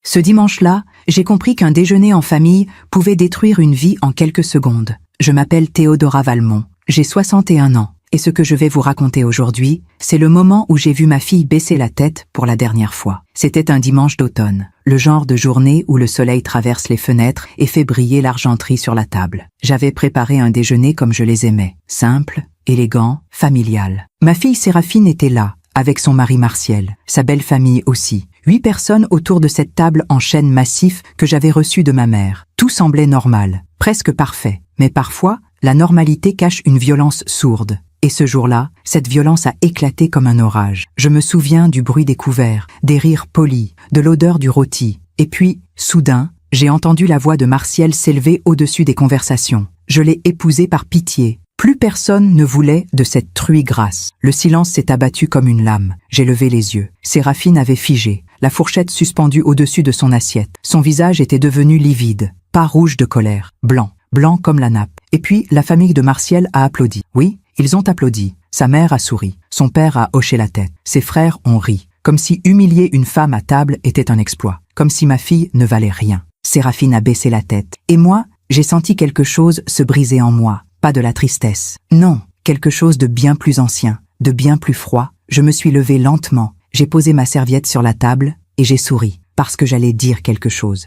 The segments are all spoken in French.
Ce dimanche-là, j'ai compris qu'un déjeuner en famille pouvait détruire une vie en quelques secondes. Je m'appelle Théodora Valmont, j'ai 61 ans, et ce que je vais vous raconter aujourd'hui, c'est le moment où j'ai vu ma fille baisser la tête pour la dernière fois. C'était un dimanche d'automne, le genre de journée où le soleil traverse les fenêtres et fait briller l'argenterie sur la table. J'avais préparé un déjeuner comme je les aimais, simple, élégant, familial. Ma fille Séraphine était là, avec son mari Martiel, sa belle famille aussi. 8 personnes autour de cette table en chêne massif que j'avais reçue de ma mère. Tout semblait normal, presque parfait. Mais parfois, la normalité cache une violence sourde. Et ce jour-là, cette violence a éclaté comme un orage. Je me souviens du bruit des couverts, des rires polis, de l'odeur du rôti. Et puis, soudain, j'ai entendu la voix de Martiel s'élever au-dessus des conversations. Je l'ai épousée par pitié. Plus personne ne voulait de cette truie grasse. Le silence s'est abattu comme une lame. J'ai levé les yeux. Séraphine avait figé, la fourchette suspendue au-dessus de son assiette. Son visage était devenu livide, pas rouge de colère, blanc comme la nappe. Et puis, la famille de Martiel a applaudi. Oui, ils ont applaudi. Sa mère a souri. Son père a hoché la tête. Ses frères ont ri. Comme si humilier une femme à table était un exploit. Comme si ma fille ne valait rien. Séraphine a baissé la tête. Et moi, j'ai senti quelque chose se briser en moi. Pas de la tristesse. Non, quelque chose de bien plus ancien, de bien plus froid. Je me suis levée lentement. J'ai posé ma serviette sur la table et j'ai souri. Parce que j'allais dire quelque chose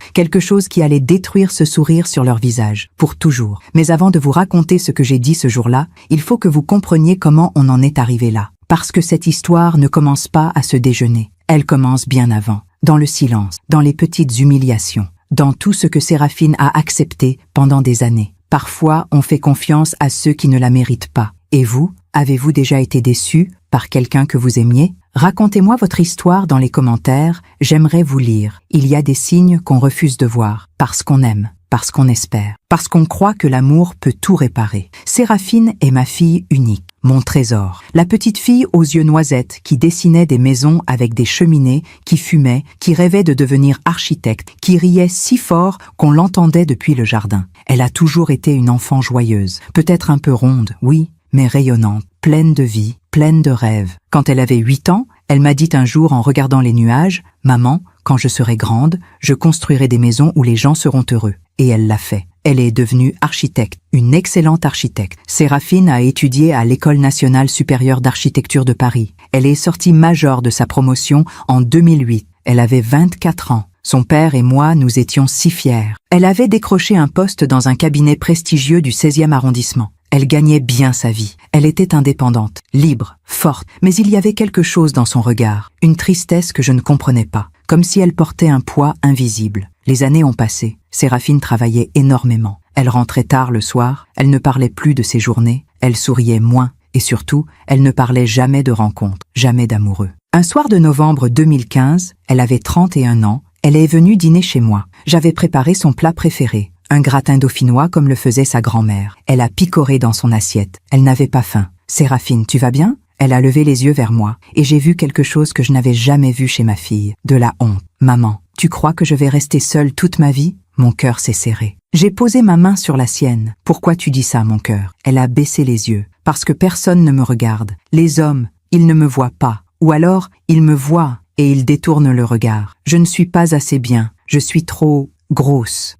qui allait détruire ce sourire sur leur visage, pour toujours. Mais avant de vous raconter ce que j'ai dit ce jour-là, il faut que vous compreniez comment on en est arrivé là. Parce que cette histoire ne commence pas à ce déjeuner. Elle commence bien avant, dans le silence, dans les petites humiliations, dans tout ce que Séraphine a accepté pendant des années. Parfois, on fait confiance à ceux qui ne la méritent pas. Et vous, avez-vous déjà été déçu par quelqu'un que vous aimiez? Racontez-moi votre histoire dans les commentaires, j'aimerais vous lire. Il y a des signes qu'on refuse de voir, parce qu'on aime, parce qu'on espère, parce qu'on croit que l'amour peut tout réparer. Séraphine est ma fille unique, mon trésor. La petite fille aux yeux noisettes qui dessinait des maisons avec des cheminées, qui fumait, qui rêvait de devenir architecte, qui riait si fort qu'on l'entendait depuis le jardin. Elle a toujours été une enfant joyeuse, peut-être un peu ronde, oui, mais rayonnante, pleine de vie, pleine de rêves. Quand elle avait 8 ans, elle m'a dit un jour en regardant les nuages, « Maman, quand je serai grande, je construirai des maisons où les gens seront heureux. » Et elle l'a fait. Elle est devenue architecte, une excellente architecte. Séraphine a étudié à l'École nationale supérieure d'architecture de Paris. Elle est sortie major de sa promotion en 2008. Elle avait 24 ans. Son père et moi, nous étions si fiers. Elle avait décroché un poste dans un cabinet prestigieux du 16e arrondissement. Elle gagnait bien sa vie. Elle était indépendante, libre, forte, mais il y avait quelque chose dans son regard, une tristesse que je ne comprenais pas, comme si elle portait un poids invisible. Les années ont passé. Séraphine travaillait énormément. Elle rentrait tard le soir, elle ne parlait plus de ses journées, elle souriait moins, et surtout, elle ne parlait jamais de rencontres, jamais d'amoureux. Un soir de novembre 2015, elle avait 31 ans, elle est venue dîner chez moi. J'avais préparé son plat préféré. Un gratin dauphinois comme le faisait sa grand-mère. Elle a picoré dans son assiette. Elle n'avait pas faim. « Séraphine, tu vas bien ?» Elle a levé les yeux vers moi, et j'ai vu quelque chose que je n'avais jamais vu chez ma fille. De la honte. « Maman, tu crois que je vais rester seule toute ma vie ?» Mon cœur s'est serré. J'ai posé ma main sur la sienne. « Pourquoi tu dis ça, mon cœur ?» Elle a baissé les yeux. « Parce que personne ne me regarde. Les hommes, ils ne me voient pas. Ou alors, ils me voient, et ils détournent le regard. Je ne suis pas assez bien. Je suis trop grosse. »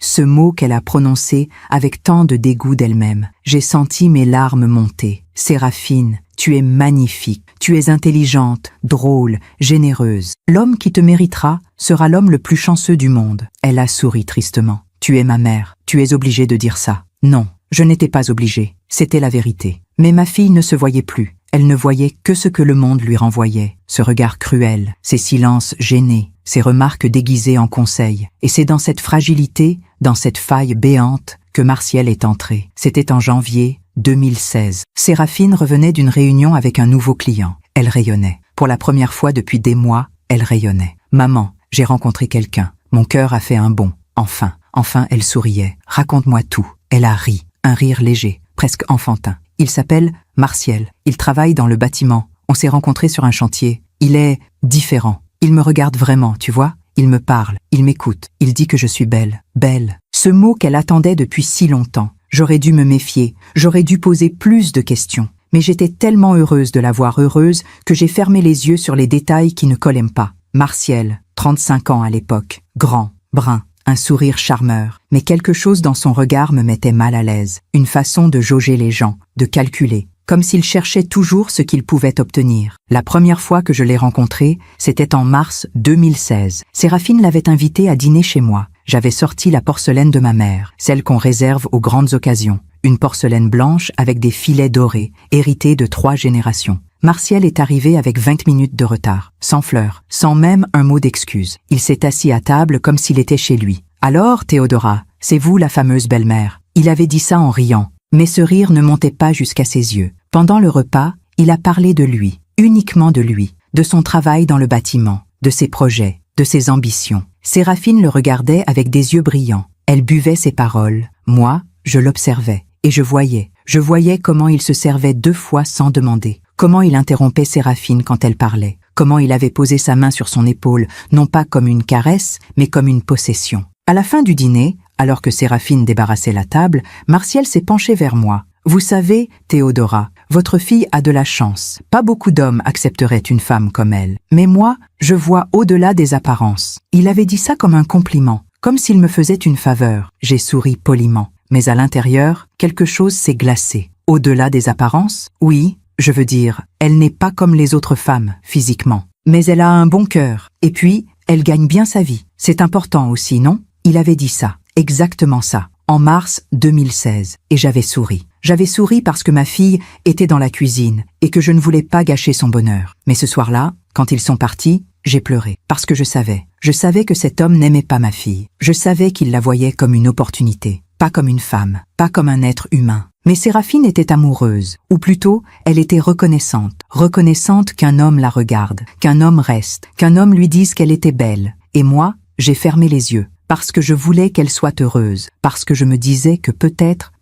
Ce mot qu'elle a prononcé avec tant de dégoût d'elle-même. J'ai senti mes larmes monter. « Séraphine, tu es magnifique, tu es intelligente, drôle, généreuse. L'homme qui te méritera sera l'homme le plus chanceux du monde. » Elle a souri tristement. « Tu es ma mère, tu es obligée de dire ça. » Non, je n'étais pas obligée, c'était la vérité. Mais ma fille ne se voyait plus. Elle ne voyait que ce que le monde lui renvoyait. Ce regard cruel, ces silences gênés, ces remarques déguisées en conseils. Et c'est dans cette fragilité, dans cette faille béante, que Martiel est entré. C'était en janvier 2016. Séraphine revenait d'une réunion avec un nouveau client. Elle rayonnait. Pour la première fois depuis des mois, elle rayonnait. « Maman, j'ai rencontré quelqu'un. Mon cœur a fait un bond. Enfin, elle souriait. Raconte-moi tout. » Elle a ri. Un rire léger, presque enfantin. Il s'appelle Martiel. Il travaille dans le bâtiment. On s'est rencontrés sur un chantier. Il est différent. Il me regarde vraiment, tu vois? Il me parle, il m'écoute, il dit que je suis belle. Belle. Ce mot qu'elle attendait depuis si longtemps. J'aurais dû me méfier, j'aurais dû poser plus de questions. Mais j'étais tellement heureuse de la voir heureuse que j'ai fermé les yeux sur les détails qui ne collaient pas. Martiel, 35 ans à l'époque, grand, brun, un sourire charmeur, mais quelque chose dans son regard me mettait mal à l'aise, une façon de jauger les gens, de calculer, comme s'il cherchait toujours ce qu'il pouvait obtenir. La première fois que je l'ai rencontré, c'était en mars 2016. Séraphine l'avait invité à dîner chez moi. J'avais sorti la porcelaine de ma mère, celle qu'on réserve aux grandes occasions. Une porcelaine blanche avec des filets dorés, héritée de 3 générations. Martiel est arrivé avec 20 minutes de retard, sans fleurs, sans même un mot d'excuse. Il s'est assis à table comme s'il était chez lui. « Alors, Théodora, c'est vous la fameuse belle-mère ?» Il avait dit ça en riant, mais ce rire ne montait pas jusqu'à ses yeux. Pendant le repas, il a parlé de lui, uniquement de lui, de son travail dans le bâtiment, de ses projets, de ses ambitions. Séraphine le regardait avec des yeux brillants. Elle buvait ses paroles. Moi, je l'observais, et je voyais comment il se servait 2 fois sans demander. Comment il interrompait Séraphine quand elle parlait, comment il avait posé sa main sur son épaule, non pas comme une caresse, mais comme une possession. À la fin du dîner, alors que Séraphine débarrassait la table, Martiel s'est penché vers moi. « Vous savez, Théodora, votre fille a de la chance. Pas beaucoup d'hommes accepteraient une femme comme elle. Mais moi, je vois au-delà des apparences. » Il avait dit ça comme un compliment, comme s'il me faisait une faveur. J'ai souri poliment, mais à l'intérieur, quelque chose s'est glacé. Au-delà des apparences? Oui. Je veux dire, elle n'est pas comme les autres femmes, physiquement. Mais elle a un bon cœur. Et puis, elle gagne bien sa vie. C'est important aussi, non? Il avait dit ça, exactement ça, en mars 2016. Et j'avais souri. J'avais souri parce que ma fille était dans la cuisine et que je ne voulais pas gâcher son bonheur. Mais ce soir-là, quand ils sont partis, j'ai pleuré. Parce que je savais. Je savais que cet homme n'aimait pas ma fille. Je savais qu'il la voyait comme une opportunité. Pas comme une femme. Pas comme un être humain. Mais Séraphine était amoureuse, ou plutôt, elle était reconnaissante qu'un homme la regarde, qu'un homme reste, qu'un homme lui dise qu'elle était belle. Et moi, j'ai fermé les yeux, parce que je voulais qu'elle soit heureuse, parce que je me disais que peut-être,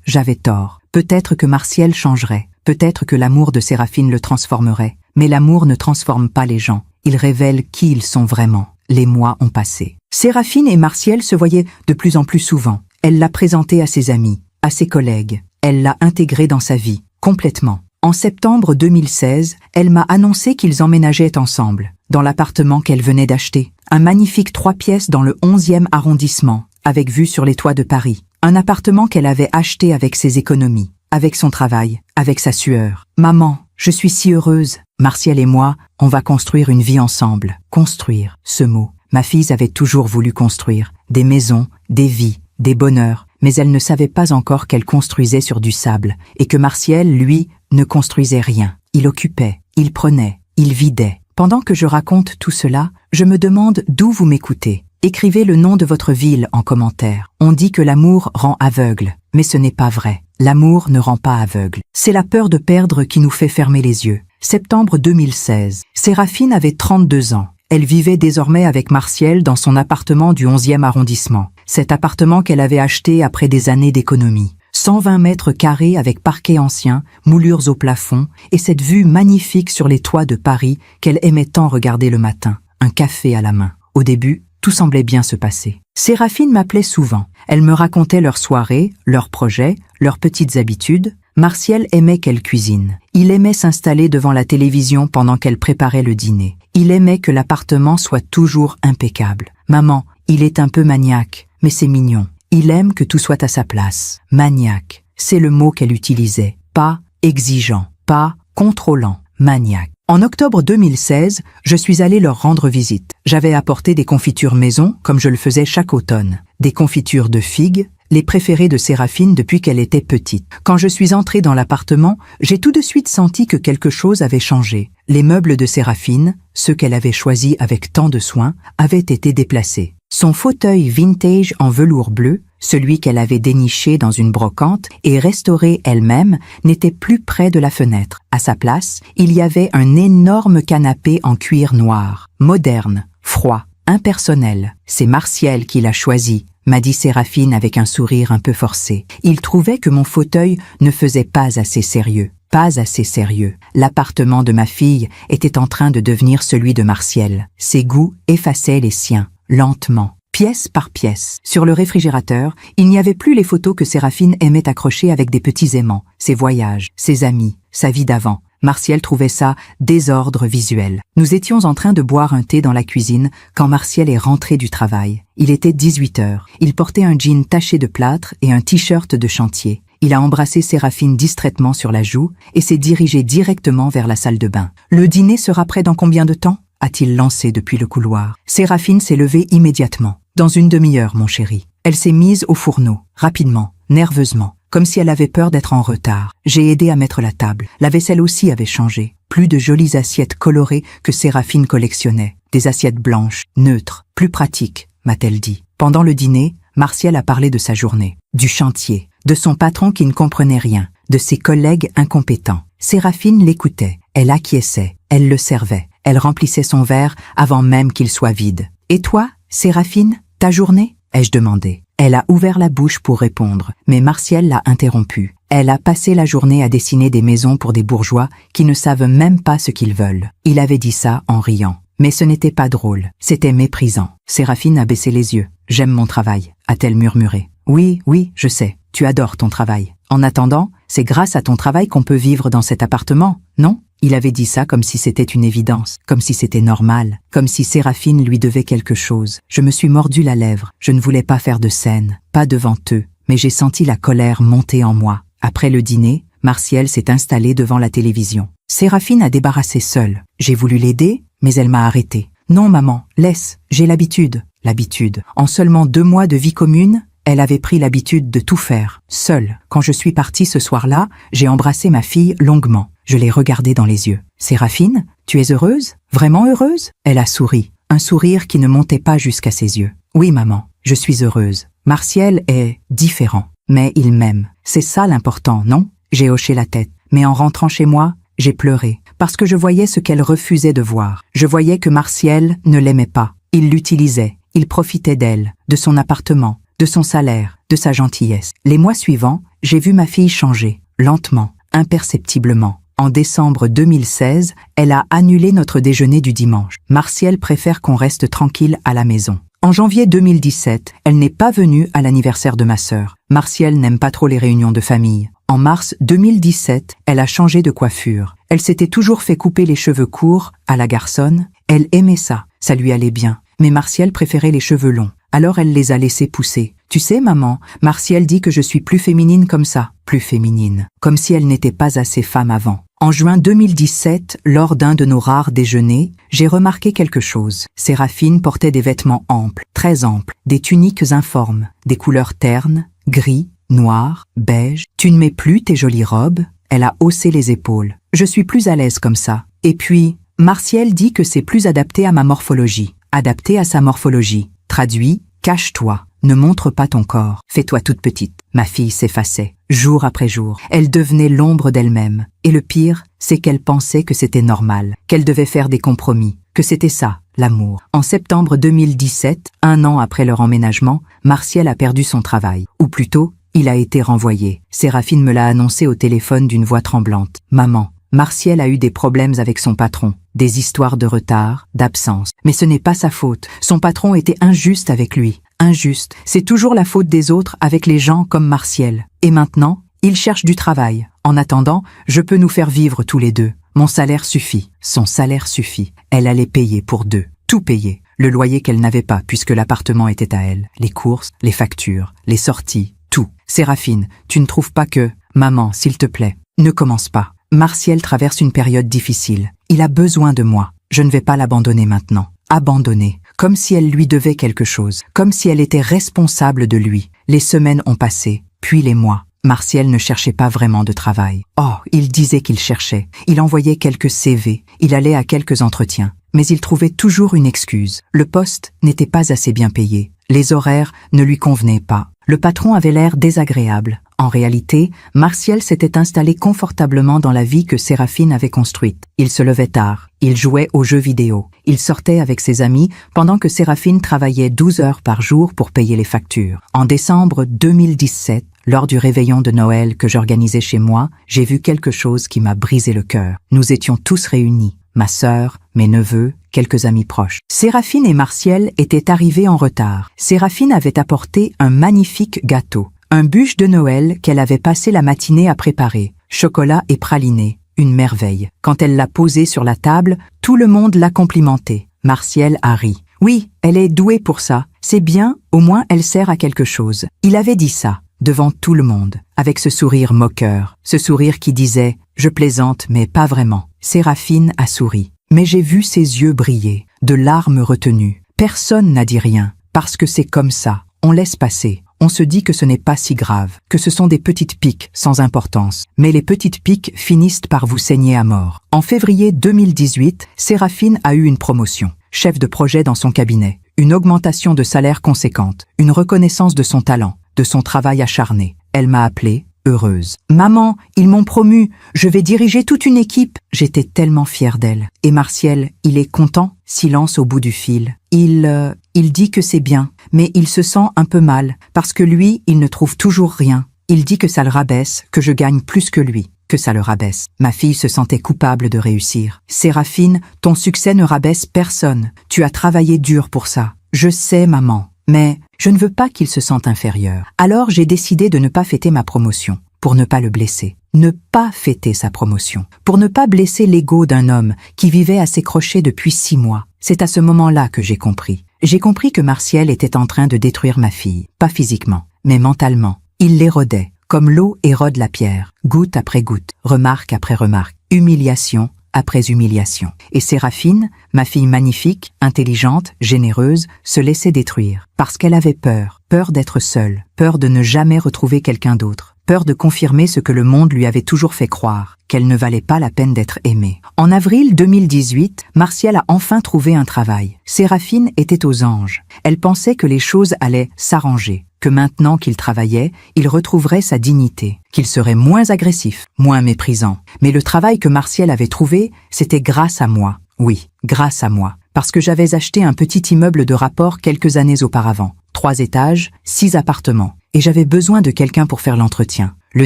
j'avais tort, peut-être que Martiel changerait, peut-être que l'amour de Séraphine le transformerait. Mais l'amour ne transforme pas les gens, il révèle qui ils sont vraiment. Les mois ont passé. Séraphine et Martiel se voyaient de plus en plus souvent. Elle l'a présenté à ses amis, à ses collègues. Elle l'a intégré dans sa vie, complètement. En septembre 2016, elle m'a annoncé qu'ils emménageaient ensemble, dans l'appartement qu'elle venait d'acheter. Un magnifique 3 pièces dans le 11e arrondissement, avec vue sur les toits de Paris. Un appartement qu'elle avait acheté avec ses économies, avec son travail, avec sa sueur. « Maman, je suis si heureuse. Martiel et moi, on va construire une vie ensemble. » Construire, ce mot. Ma fille avait toujours voulu construire. Des maisons, des vies, des bonheurs. Mais elle ne savait pas encore qu'elle construisait sur du sable, et que Martiel, lui, ne construisait rien. Il occupait, il prenait, il vidait. Pendant que je raconte tout cela, je me demande d'où vous m'écoutez. Écrivez le nom de votre ville en commentaire. On dit que l'amour rend aveugle, mais ce n'est pas vrai. L'amour ne rend pas aveugle. C'est la peur de perdre qui nous fait fermer les yeux. Septembre 2016. Séraphine avait 32 ans. Elle vivait désormais avec Martiel dans son appartement du 11e arrondissement. Cet appartement qu'elle avait acheté après des années d'économie. 120 mètres carrés avec parquet ancien, moulures au plafond et cette vue magnifique sur les toits de Paris qu'elle aimait tant regarder le matin, un café à la main. Au début, tout semblait bien se passer. Séraphine m'appelait souvent. Elle me racontait leurs soirées, leurs projets, leurs petites habitudes. Martiel aimait qu'elle cuisine. Il aimait s'installer devant la télévision pendant qu'elle préparait le dîner. Il aimait que l'appartement soit toujours impeccable. Maman, il est un peu maniaque, mais c'est mignon. Il aime que tout soit à sa place. Maniaque, c'est le mot qu'elle utilisait. Pas exigeant, pas contrôlant, maniaque. En octobre 2016, je suis allée leur rendre visite. J'avais apporté des confitures maison, comme je le faisais chaque automne. Des confitures de figues, les préférées de Séraphine depuis qu'elle était petite. Quand je suis entrée dans l'appartement, j'ai tout de suite senti que quelque chose avait changé. Les meubles de Séraphine, ceux qu'elle avait choisis avec tant de soin, avaient été déplacés. Son fauteuil vintage en velours bleu, celui qu'elle avait déniché dans une brocante et restauré elle-même, n'était plus près de la fenêtre. À sa place, il y avait un énorme canapé en cuir noir, moderne, froid, impersonnel. C'est Martiel qui l'a choisi, m'a dit Séraphine avec un sourire un peu forcé. Il trouvait que mon fauteuil ne faisait pas assez sérieux. Pas assez sérieux. L'appartement de ma fille était en train de devenir celui de Martiel. Ses goûts effaçaient les siens, lentement, pièce par pièce. Sur le réfrigérateur, il n'y avait plus les photos que Séraphine aimait accrocher avec des petits aimants, ses voyages, ses amis, sa vie d'avant. Martial trouvait ça désordre visuel. Nous étions en train de boire un thé dans la cuisine quand Martial est rentré du travail. Il était 18 heures. Il portait un jean taché de plâtre et un t-shirt de chantier. Il a embrassé Séraphine distraitement sur la joue et s'est dirigé directement vers la salle de bain. « Le dîner sera prêt dans combien de temps ?» a-t-il lancé depuis le couloir. Séraphine s'est levée immédiatement. « Dans une demi-heure, mon chéri. » Elle s'est mise au fourneau, rapidement, nerveusement, comme si elle avait peur d'être en retard. J'ai aidé à mettre la table. La vaisselle aussi avait changé. Plus de jolies assiettes colorées que Séraphine collectionnait. Des assiettes blanches, neutres, plus pratiques, m'a-t-elle dit. Pendant le dîner, Martial a parlé de sa journée, du chantier, de son patron qui ne comprenait rien, de ses collègues incompétents. Séraphine l'écoutait, elle acquiesçait, elle le servait, elle remplissait son verre avant même qu'il soit vide. « Et toi, Séraphine, ta journée ?» ai-je demandé. Elle a ouvert la bouche pour répondre, mais Martial l'a interrompue. Elle a passé la journée à dessiner des maisons pour des bourgeois qui ne savent même pas ce qu'ils veulent. Il avait dit ça en riant. Mais ce n'était pas drôle, c'était méprisant. Séraphine a baissé les yeux. « J'aime mon travail », a-t-elle murmuré. « Oui, je sais, tu adores ton travail. En attendant, c'est grâce à ton travail qu'on peut vivre dans cet appartement, non ?» Il avait dit ça comme si c'était une évidence, comme si c'était normal, comme si Séraphine lui devait quelque chose. Je me suis mordu la lèvre, je ne voulais pas faire de scène, pas devant eux, mais j'ai senti la colère monter en moi. Après le dîner, Martial s'est installé devant la télévision. Séraphine a débarrassé seule. J'ai voulu l'aider, mais elle m'a arrêté. « Non, maman, laisse, j'ai l'habitude. » L'habitude. En seulement 2 mois de vie commune, elle avait pris l'habitude de tout faire, seule. Quand je suis partie ce soir-là, j'ai embrassé ma fille longuement. Je l'ai regardée dans les yeux. « Séraphine, tu es heureuse? Vraiment heureuse ?» Elle a souri, un sourire qui ne montait pas jusqu'à ses yeux. « Oui, maman, je suis heureuse. Martial est différent, mais il m'aime. C'est ça l'important, non ?» J'ai hoché la tête, mais en rentrant chez moi, j'ai pleuré, parce que je voyais ce qu'elle refusait de voir. Je voyais que Martial ne l'aimait pas. Il l'utilisait, il profitait d'elle, de son appartement, de son salaire, de sa gentillesse. Les mois suivants, j'ai vu ma fille changer, lentement, imperceptiblement. En décembre 2016, elle a annulé notre déjeuner du dimanche. Martial préfère qu'on reste tranquille à la maison. En janvier 2017, elle n'est pas venue à l'anniversaire de ma sœur. Martial n'aime pas trop les réunions de famille. En mars 2017, elle a changé de coiffure. Elle s'était toujours fait couper les cheveux courts, à la garçonne. Elle aimait ça, ça lui allait bien. Mais Martial préférait les cheveux longs. Alors elle les a laissés pousser. Tu sais, maman, Martial dit que je suis plus féminine comme ça. Plus féminine. Comme si elle n'était pas assez femme avant. En juin 2017, lors d'un de nos rares déjeuners, j'ai remarqué quelque chose. Séraphine portait des vêtements amples, très amples, des tuniques informes, des couleurs ternes, gris, noir, beige. Tu ne mets plus tes jolies robes? Elle a haussé les épaules. Je suis plus à l'aise comme ça. Et puis, Martial dit que c'est plus adapté à ma morphologie. Adapté à sa morphologie. Traduit, cache-toi. Ne montre pas ton corps, fais-toi toute petite. Ma fille s'effaçait, jour après jour. Elle devenait l'ombre d'elle-même. Et le pire, c'est qu'elle pensait que c'était normal, qu'elle devait faire des compromis, que c'était ça, l'amour. En septembre 2017, 1 an après leur emménagement, Martial a perdu son travail. Ou plutôt, il a été renvoyé. Séraphine me l'a annoncé au téléphone d'une voix tremblante. « Maman, Martial a eu des problèmes avec son patron. Des histoires de retard, d'absence. Mais ce n'est pas sa faute. Son patron était injuste avec lui. Injuste. C'est toujours la faute des autres avec les gens comme Martial. Et maintenant, il cherche du travail. En attendant, je peux nous faire vivre tous les deux. Mon salaire suffit. Son salaire suffit. Elle allait payer pour 2. Tout payer. Le loyer qu'elle n'avait pas puisque l'appartement était à elle. Les courses, les factures, les sorties, tout. Séraphine, tu ne trouves pas que... Maman, s'il te plaît, ne commence pas. Martial traverse une période difficile. Il a besoin de moi. Je ne vais pas l'abandonner maintenant. Abandonner. Comme si elle lui devait quelque chose. Comme si elle était responsable de lui. Les semaines ont passé, puis les mois. Martial ne cherchait pas vraiment de travail. Oh, il disait qu'il cherchait. Il envoyait quelques CV. Il allait à quelques entretiens. Mais il trouvait toujours une excuse. Le poste n'était pas assez bien payé. Les horaires ne lui convenaient pas. Le patron avait l'air désagréable. En réalité, Martial s'était installé confortablement dans la vie que Séraphine avait construite. Il se levait tard, il jouait aux jeux vidéo, il sortait avec ses amis pendant que Séraphine travaillait 12 heures par jour pour payer les factures. En décembre 2017, lors du réveillon de Noël que j'organisais chez moi, j'ai vu quelque chose qui m'a brisé le cœur. Nous étions tous réunis, ma sœur, mes neveux, quelques amis proches. Séraphine et Martial étaient arrivés en retard. Séraphine avait apporté un magnifique gâteau. Un bûche de Noël qu'elle avait passé la matinée à préparer, chocolat et praliné, une merveille. Quand elle l'a posée sur la table, tout le monde l'a complimenté. Martial a ri. Oui, elle est douée pour ça. C'est bien, au moins elle sert à quelque chose. Il avait dit ça, devant tout le monde, avec ce sourire moqueur, ce sourire qui disait « Je plaisante, mais pas vraiment ». Séraphine a souri. Mais j'ai vu ses yeux briller, de larmes retenues. Personne n'a dit rien, parce que c'est comme ça. On laisse passer. On se dit que ce n'est pas si grave, que ce sont des petites piques sans importance. Mais les petites piques finissent par vous saigner à mort. En février 2018, Séraphine a eu une promotion. Chef de projet dans son cabinet. Une augmentation de salaire conséquente. Une reconnaissance de son talent, de son travail acharné. Elle m'a appelée, heureuse. « Maman, ils m'ont promue. Je vais diriger toute une équipe. » J'étais tellement fière d'elle. Et Martial, il est content? Silence au bout du fil. Il dit que c'est bien, mais il se sent un peu mal, parce que lui, il ne trouve toujours rien. Il dit que ça le rabaisse, que je gagne plus que lui, que ça le rabaisse. Ma fille se sentait coupable de réussir. Séraphine, ton succès ne rabaisse personne. Tu as travaillé dur pour ça. Je sais, maman, mais je ne veux pas qu'il se sente inférieur. Alors j'ai décidé de ne pas fêter ma promotion, pour ne pas le blesser. Ne pas fêter sa promotion, pour ne pas blesser l'ego d'un homme qui vivait à ses crochets depuis 6 mois. C'est à ce moment-là que j'ai compris. J'ai compris que Martial était en train de détruire ma fille, pas physiquement, mais mentalement. Il l'érodait, comme l'eau érode la pierre, goutte après goutte, remarque après remarque, humiliation après humiliation. Et Séraphine, ma fille magnifique, intelligente, généreuse, se laissait détruire, parce qu'elle avait peur, peur d'être seule, peur de ne jamais retrouver quelqu'un d'autre, peur de confirmer ce que le monde lui avait toujours fait croire, qu'elle ne valait pas la peine d'être aimée. En avril 2018, Martial a enfin trouvé un travail. Séraphine était aux anges. Elle pensait que les choses allaient s'arranger, que maintenant qu'il travaillait, il retrouverait sa dignité, qu'il serait moins agressif, moins méprisant. Mais le travail que Martial avait trouvé, c'était grâce à moi. Oui, grâce à moi. Parce que j'avais acheté un petit immeuble de rapport quelques années auparavant. 3 étages, 6 appartements. Et j'avais besoin de quelqu'un pour faire l'entretien, le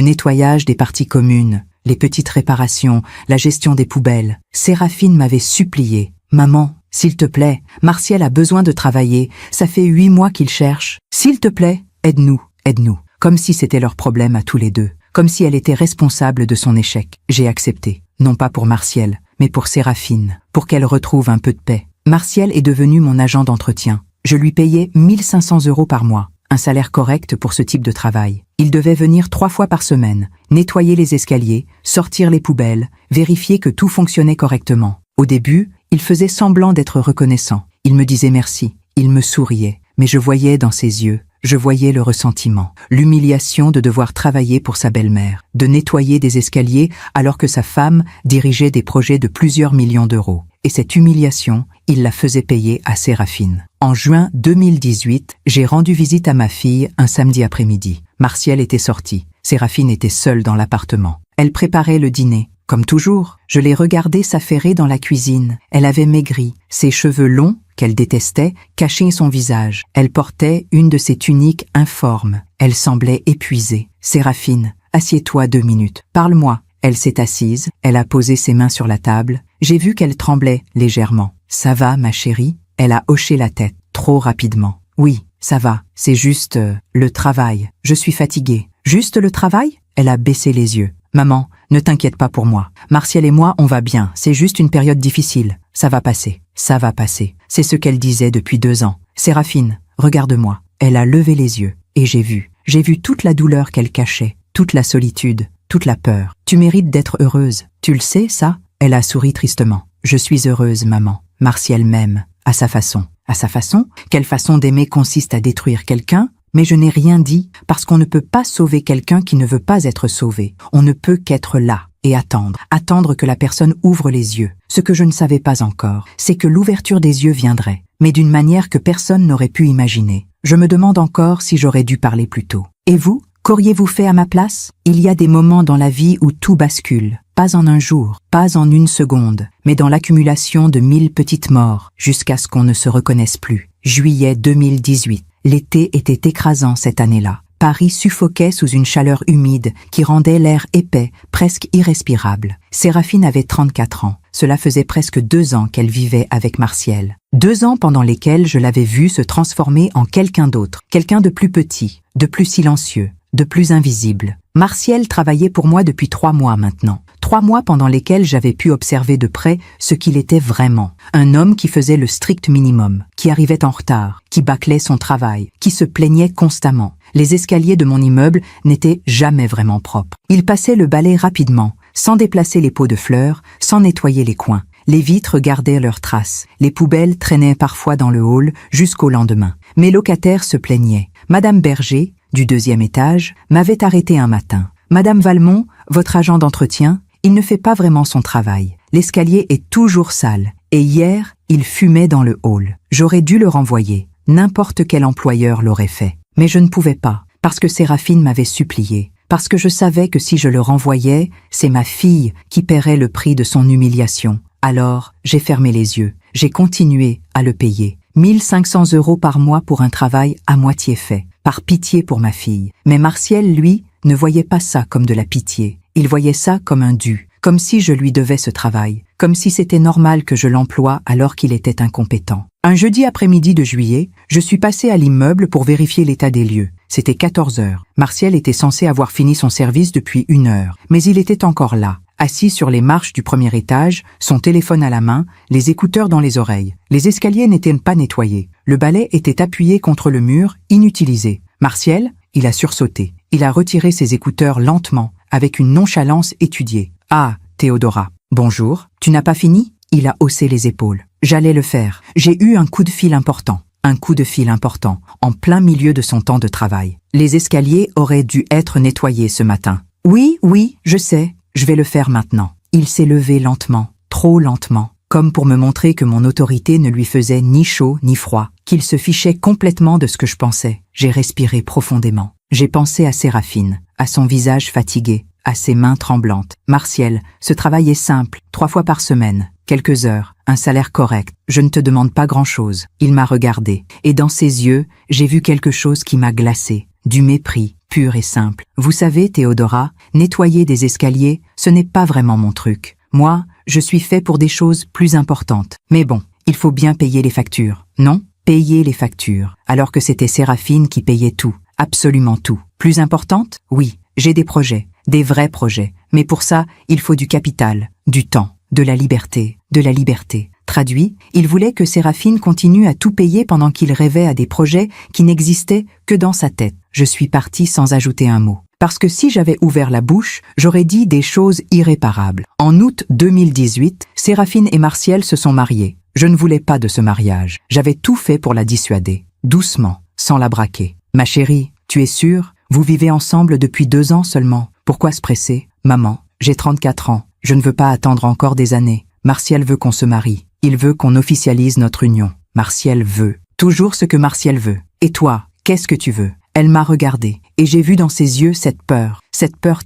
nettoyage des parties communes, les petites réparations, la gestion des poubelles. Séraphine m'avait supplié. « Maman, s'il te plaît, Martial a besoin de travailler, ça fait 8 mois qu'il cherche. S'il te plaît, aide-nous, aide-nous. » Comme si c'était leur problème à tous les deux, comme si elle était responsable de son échec. J'ai accepté, non pas pour Martial, mais pour Séraphine, pour qu'elle retrouve un peu de paix. Martial est devenu mon agent d'entretien. Je lui payais 1 500 € par mois. Un salaire correct pour ce type de travail. Il devait venir 3 fois par semaine, nettoyer les escaliers, sortir les poubelles, vérifier que tout fonctionnait correctement. Au début, il faisait semblant d'être reconnaissant. Il me disait merci, il me souriait, mais je voyais dans ses yeux, je voyais le ressentiment, l'humiliation de devoir travailler pour sa belle-mère, de nettoyer des escaliers alors que sa femme dirigeait des projets de plusieurs millions d'euros. Et cette humiliation, il la faisait payer à Séraphine. En juin 2018, j'ai rendu visite à ma fille un samedi après-midi. Martial était sorti. Séraphine était seule dans l'appartement. Elle préparait le dîner. Comme toujours, je l'ai regardée s'affairer dans la cuisine. Elle avait maigri. Ses cheveux longs, qu'elle détestait, cachaient son visage. Elle portait une de ses tuniques informes. Elle semblait épuisée. « Séraphine, assieds-toi 2 minutes. Parle-moi. » Elle s'est assise. Elle a posé ses mains sur la table. J'ai vu qu'elle tremblait légèrement. « Ça va, ma chérie ?» Elle a hoché la tête, trop rapidement. « Oui, ça va, c'est juste le travail. Je suis fatiguée. »« Juste le travail ?» Elle a baissé les yeux. « Maman, ne t'inquiète pas pour moi. Martial et moi, on va bien. C'est juste une période difficile. Ça va passer. Ça va passer. » C'est ce qu'elle disait depuis 2 ans. « Séraphine, regarde-moi. » Elle a levé les yeux. Et j'ai vu toute la douleur qu'elle cachait, toute la solitude, toute la peur. « Tu mérites d'être heureuse. Tu le sais, ça ?» Elle a souri tristement. « Je suis heureuse, maman. Martial m'aime. À sa façon. » À sa façon? Quelle façon d'aimer consiste à détruire quelqu'un? Mais je n'ai rien dit, parce qu'on ne peut pas sauver quelqu'un qui ne veut pas être sauvé. On ne peut qu'être là et attendre. Attendre que la personne ouvre les yeux. Ce que je ne savais pas encore, c'est que l'ouverture des yeux viendrait, mais d'une manière que personne n'aurait pu imaginer. Je me demande encore si j'aurais dû parler plus tôt. Et vous? Qu'auriez-vous fait à ma place? Il y a des moments dans la vie où tout bascule. Pas en un jour, pas en 1 seconde, mais dans l'accumulation de 1000 petites morts, jusqu'à ce qu'on ne se reconnaisse plus. Juillet 2018. L'été était écrasant cette année-là. Paris suffoquait sous une chaleur humide qui rendait l'air épais, presque irrespirable. Séraphine avait 34 ans. Cela faisait presque 2 ans qu'elle vivait avec Martial. 2 ans pendant lesquels je l'avais vue se transformer en quelqu'un d'autre, quelqu'un de plus petit, de plus silencieux, de plus invisible. Martial travaillait pour moi depuis 3 mois maintenant. 3 mois pendant lesquels j'avais pu observer de près ce qu'il était vraiment. Un homme qui faisait le strict minimum, qui arrivait en retard, qui bâclait son travail, qui se plaignait constamment. Les escaliers de mon immeuble n'étaient jamais vraiment propres. Il passait le balai rapidement, sans déplacer les pots de fleurs, sans nettoyer les coins. Les vitres gardaient leurs traces. Les poubelles traînaient parfois dans le hall jusqu'au lendemain. Mes locataires se plaignaient. Madame Berger, du 2e étage, m'avait arrêté un matin. Madame Valmont, votre agent d'entretien, il ne fait pas vraiment son travail. L'escalier est toujours sale. Et hier, il fumait dans le hall. J'aurais dû le renvoyer. N'importe quel employeur l'aurait fait. Mais je ne pouvais pas, parce que Séraphine m'avait supplié. Parce que je savais que si je le renvoyais, c'est ma fille qui paierait le prix de son humiliation. Alors, j'ai fermé les yeux. J'ai continué à le payer. 1 500 € par mois pour un travail à moitié fait. Par pitié pour ma fille. Mais Martial, lui, ne voyait pas ça comme de la pitié. Il voyait ça comme un dû. Comme si je lui devais ce travail. Comme si c'était normal que je l'emploie alors qu'il était incompétent. Un jeudi après-midi de juillet, je suis passé à l'immeuble pour vérifier l'état des lieux. C'était 14 heures. Martial était censé avoir fini son service depuis 1 heure. Mais il était encore là. Assis sur les marches du 1er étage, son téléphone à la main, les écouteurs dans les oreilles. Les escaliers n'étaient pas nettoyés. Le balai était appuyé contre le mur, inutilisé. Martial, il a sursauté. Il a retiré ses écouteurs lentement, avec une nonchalance étudiée. « Ah, Théodora. Bonjour. Tu n'as pas fini ?» Il a haussé les épaules. « J'allais le faire. J'ai eu un coup de fil important. » Un coup de fil important, en plein milieu de son temps de travail. Les escaliers auraient dû être nettoyés ce matin. « Oui, je sais. Je vais le faire maintenant. » Il s'est levé lentement, trop lentement, comme pour me montrer que mon autorité ne lui faisait ni chaud ni froid, qu'il se fichait complètement de ce que je pensais. J'ai respiré profondément. J'ai pensé à Séraphine, à son visage fatigué, à ses mains tremblantes. Martial, ce travail est simple, 3 fois par semaine, quelques heures, un salaire correct. Je ne te demande pas grand-chose. Il m'a regardé, et dans ses yeux, j'ai vu quelque chose qui m'a glacé, du mépris. Pur et simple. Vous savez, Théodora, nettoyer des escaliers, ce n'est pas vraiment mon truc. Moi, je suis fait pour des choses plus importantes. Mais bon, il faut bien payer les factures. Non, payer les factures. Alors que c'était Séraphine qui payait tout. Absolument tout. Plus importante? Oui, j'ai des projets. Des vrais projets. Mais pour ça, il faut du capital, du temps, de la liberté, de la liberté. Traduit, il voulait que Séraphine continue à tout payer pendant qu'il rêvait à des projets qui n'existaient que dans sa tête. Je suis partie sans ajouter un mot. Parce que si j'avais ouvert la bouche, j'aurais dit des choses irréparables. En août 2018, Séraphine et Martial se sont mariés. Je ne voulais pas de ce mariage. J'avais tout fait pour la dissuader. Doucement, sans la braquer. Ma chérie, tu es sûre? Vous vivez ensemble depuis 2 ans seulement. Pourquoi se presser? Maman, j'ai 34 ans. Je ne veux pas attendre encore des années. Martial veut qu'on se marie. Il veut qu'on officialise notre union. Martial veut. Toujours ce que Martial veut. Et toi, qu'est-ce que tu veux? Elle m'a regardé, et j'ai vu dans ses yeux cette peur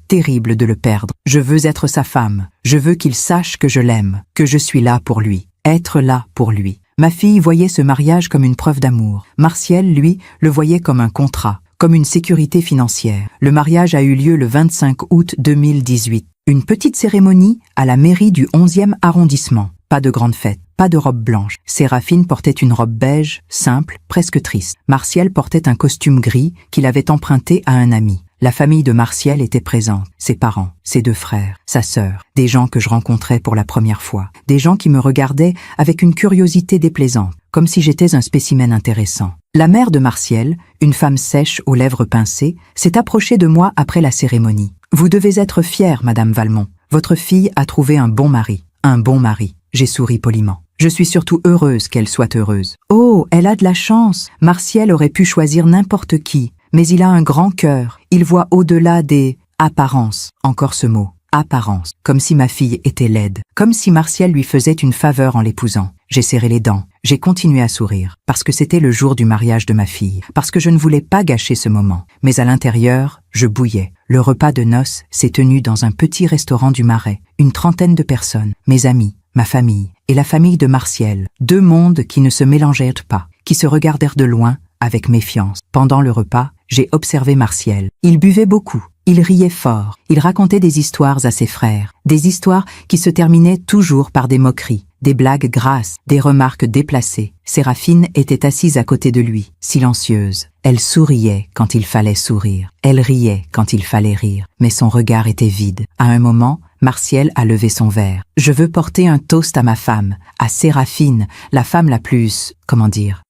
terrible de le perdre. Je veux être sa femme. Je veux qu'il sache que je l'aime, que je suis là pour lui. Être là pour lui. Ma fille voyait ce mariage comme une preuve d'amour. Martial, lui, le voyait comme un contrat, comme une sécurité financière. Le mariage a eu lieu le 25 août 2018. Une petite cérémonie à la mairie du 11e arrondissement. Pas de grande fête, pas de robe blanche. Séraphine portait une robe beige, simple, presque triste. Martial portait un costume gris qu'il avait emprunté à un ami. La famille de Martial était présente, ses parents, ses 2 frères, sa sœur, des gens que je rencontrais pour la première fois, des gens qui me regardaient avec une curiosité déplaisante, comme si j'étais un spécimen intéressant. La mère de Martial, une femme sèche aux lèvres pincées, s'est approchée de moi après la cérémonie. « Vous devez être fière, Madame Valmont. Votre fille a trouvé un bon mari. Un bon mari. » J'ai souri poliment. Je suis surtout heureuse qu'elle soit heureuse. Oh, elle a de la chance. Martial aurait pu choisir n'importe qui, mais il a un grand cœur. Il voit au-delà des apparences. Encore ce mot. Apparence. Comme si ma fille était laide. Comme si Martial lui faisait une faveur en l'épousant. J'ai serré les dents. J'ai continué à sourire. Parce que c'était le jour du mariage de ma fille. Parce que je ne voulais pas gâcher ce moment. Mais à l'intérieur, je bouillais. Le repas de noces s'est tenu dans un petit restaurant du Marais. Une trentaine de personnes. Mes amis, ma famille et la famille de Martial. 2 mondes qui ne se mélangeaient pas. Qui se regardèrent de loin, avec méfiance. Pendant le repas, j'ai observé Martial. Il buvait beaucoup. Il riait fort. Il racontait des histoires à ses frères. Des histoires qui se terminaient toujours par des moqueries, des blagues grasses, des remarques déplacées. Séraphine était assise à côté de lui, silencieuse. Elle souriait quand il fallait sourire. Elle riait quand il fallait rire. Mais son regard était vide. À un moment, Martial a levé son verre. Je veux porter un toast à ma femme, à Séraphine, la femme la plus,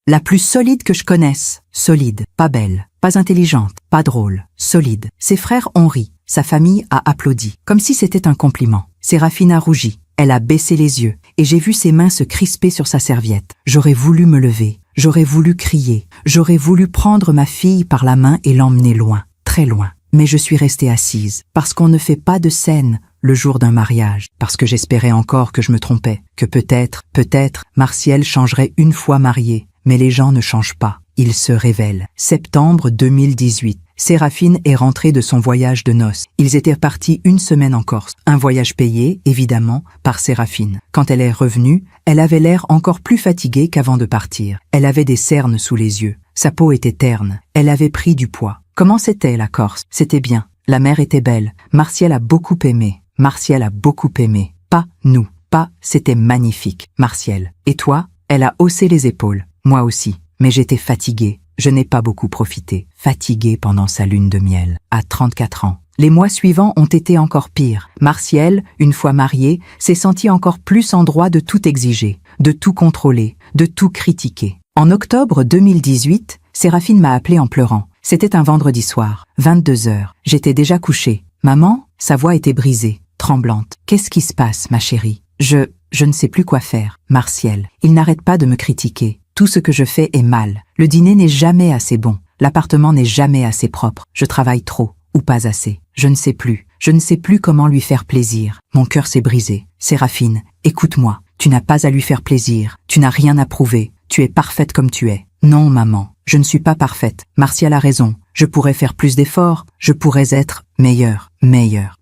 la plus solide que je connaisse. Solide, pas belle, pas intelligente, pas drôle, solide. Ses frères ont ri, sa famille a applaudi, comme si c'était un compliment. Séraphine a rougi, elle a baissé les yeux, et j'ai vu ses mains se crisper sur sa serviette. J'aurais voulu me lever, j'aurais voulu crier, j'aurais voulu prendre ma fille par la main et l'emmener loin, très loin. Mais je suis restée assise, parce qu'on ne fait pas de scène le jour d'un mariage, parce que j'espérais encore que je me trompais, que peut-être, Martial changerait une fois marié, mais les gens ne changent pas, ils se révèlent. Septembre 2018. Séraphine est rentrée de son voyage de noces. Ils étaient partis une semaine en Corse. Un voyage payé, évidemment, par Séraphine. Quand elle est revenue, elle avait l'air encore plus fatiguée qu'avant de partir. Elle avait des cernes sous les yeux. Sa peau était terne. Elle avait pris du poids. Comment c'était la Corse? C'était bien. La mer était belle. Martial a beaucoup aimé. Pas nous. Pas, c'était magnifique. Martial. Et toi? Elle a haussé les épaules. Moi aussi. Mais j'étais fatiguée. Je n'ai pas beaucoup profité. Fatiguée pendant sa lune de miel. À 34 ans. Les mois suivants ont été encore pires. Martial, une fois marié, s'est senti encore plus en droit de tout exiger, de tout contrôler, de tout critiquer. En octobre 2018, Séraphine m'a appelé en pleurant. C'était un vendredi soir, 22h. J'étais déjà couchée. Maman, sa voix était brisée, tremblante. Qu'est-ce qui se passe, ma chérie? Je ne sais plus quoi faire. Martial, il n'arrête pas de me critiquer. Tout ce que je fais est mal. Le dîner n'est jamais assez bon. L'appartement n'est jamais assez propre. Je travaille trop, ou pas assez. Je ne sais plus. Je ne sais plus comment lui faire plaisir. Mon cœur s'est brisé. Séraphine, écoute-moi. Tu n'as pas à lui faire plaisir. Tu n'as rien à prouver. Tu es parfaite comme tu es. Non, maman, je ne suis pas parfaite. Martial a raison. Je pourrais faire plus d'efforts. Je pourrais être meilleure.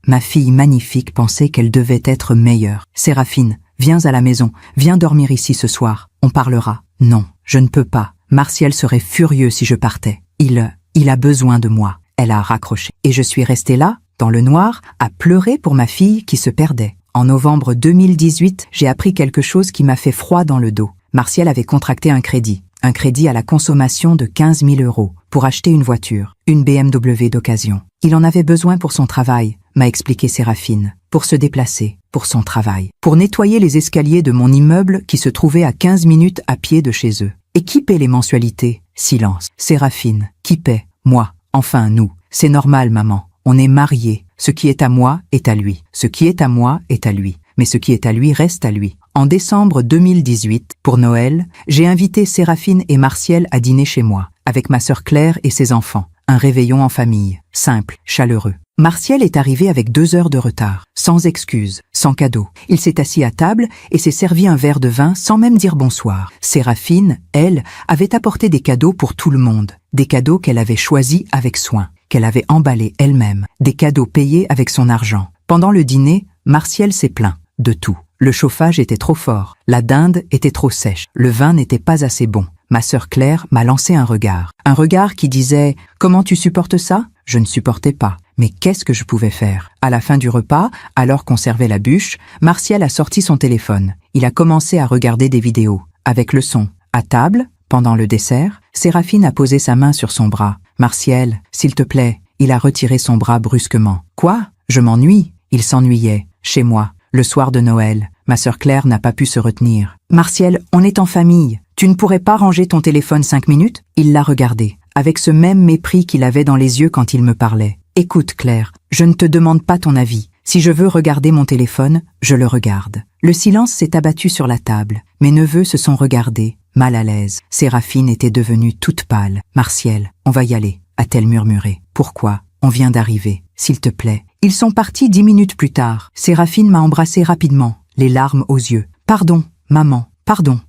Ma fille magnifique pensait qu'elle devait être meilleure. Séraphine, viens à la maison. Viens dormir ici ce soir. On parlera. Non, je ne peux pas. Martial serait furieux si je partais. Il a besoin de moi. Elle a raccroché. Et je suis restée là, dans le noir, à pleurer pour ma fille qui se perdait. En novembre 2018, j'ai appris quelque chose qui m'a fait froid dans le dos. Martial avait contracté un crédit à la consommation de 15 000 € pour acheter une voiture, une BMW d'occasion. Il en avait besoin pour son travail, m'a expliqué Séraphine, pour se déplacer, pour son travail, pour nettoyer les escaliers de mon immeuble qui se trouvait à 15 minutes à pied de chez eux. Et qui paie les mensualités? Silence. Séraphine. Qui paie? Moi. Enfin, nous. C'est normal, maman. On est mariés. Ce qui est à moi est à lui. Ce qui est à moi est à lui. Mais ce qui est à lui reste à lui. En décembre 2018, pour Noël, j'ai invité Séraphine et Martial à dîner chez moi, avec ma sœur Claire et ses enfants. Un réveillon en famille, simple, chaleureux. Martial est arrivé avec 2 heures de retard, sans excuse, sans cadeau. Il s'est assis à table et s'est servi un verre de vin sans même dire bonsoir. Séraphine, elle, avait apporté des cadeaux pour tout le monde. Des cadeaux qu'elle avait choisis avec soin, qu'elle avait emballés elle-même. Des cadeaux payés avec son argent. Pendant le dîner, Martial s'est plaint de tout. Le chauffage était trop fort, la dinde était trop sèche, le vin n'était pas assez bon. Ma sœur Claire m'a lancé un regard qui disait « Comment tu supportes ça ?» Je ne supportais pas. Mais qu'est-ce que je pouvais faire? À la fin du repas, alors qu'on servait la bûche, Martial a sorti son téléphone. Il a commencé à regarder des vidéos, avec le son. À table, pendant le dessert, Séraphine a posé sa main sur son bras. « Martial, s'il te plaît. » Il a retiré son bras brusquement. « Quoi? Je m'ennuie. » Il s'ennuyait. Chez moi. Le soir de Noël, ma sœur Claire n'a pas pu se retenir. « Martial, on est en famille. Tu ne pourrais pas ranger ton téléphone 5 minutes ?» Il l'a regardé, avec ce même mépris qu'il avait dans les yeux quand il me parlait. « Écoute, Claire, je ne te demande pas ton avis. Si je veux regarder mon téléphone, je le regarde. » Le silence s'est abattu sur la table. Mes neveux se sont regardés, mal à l'aise. Séraphine était devenue toute pâle. « Martial, on va y aller, » a-t-elle murmuré. « Pourquoi? On vient d'arriver. S'il te plaît. » Ils sont partis 10 minutes plus tard. Séraphine m'a embrassé rapidement, les larmes aux yeux. « Pardon, maman, pardon. »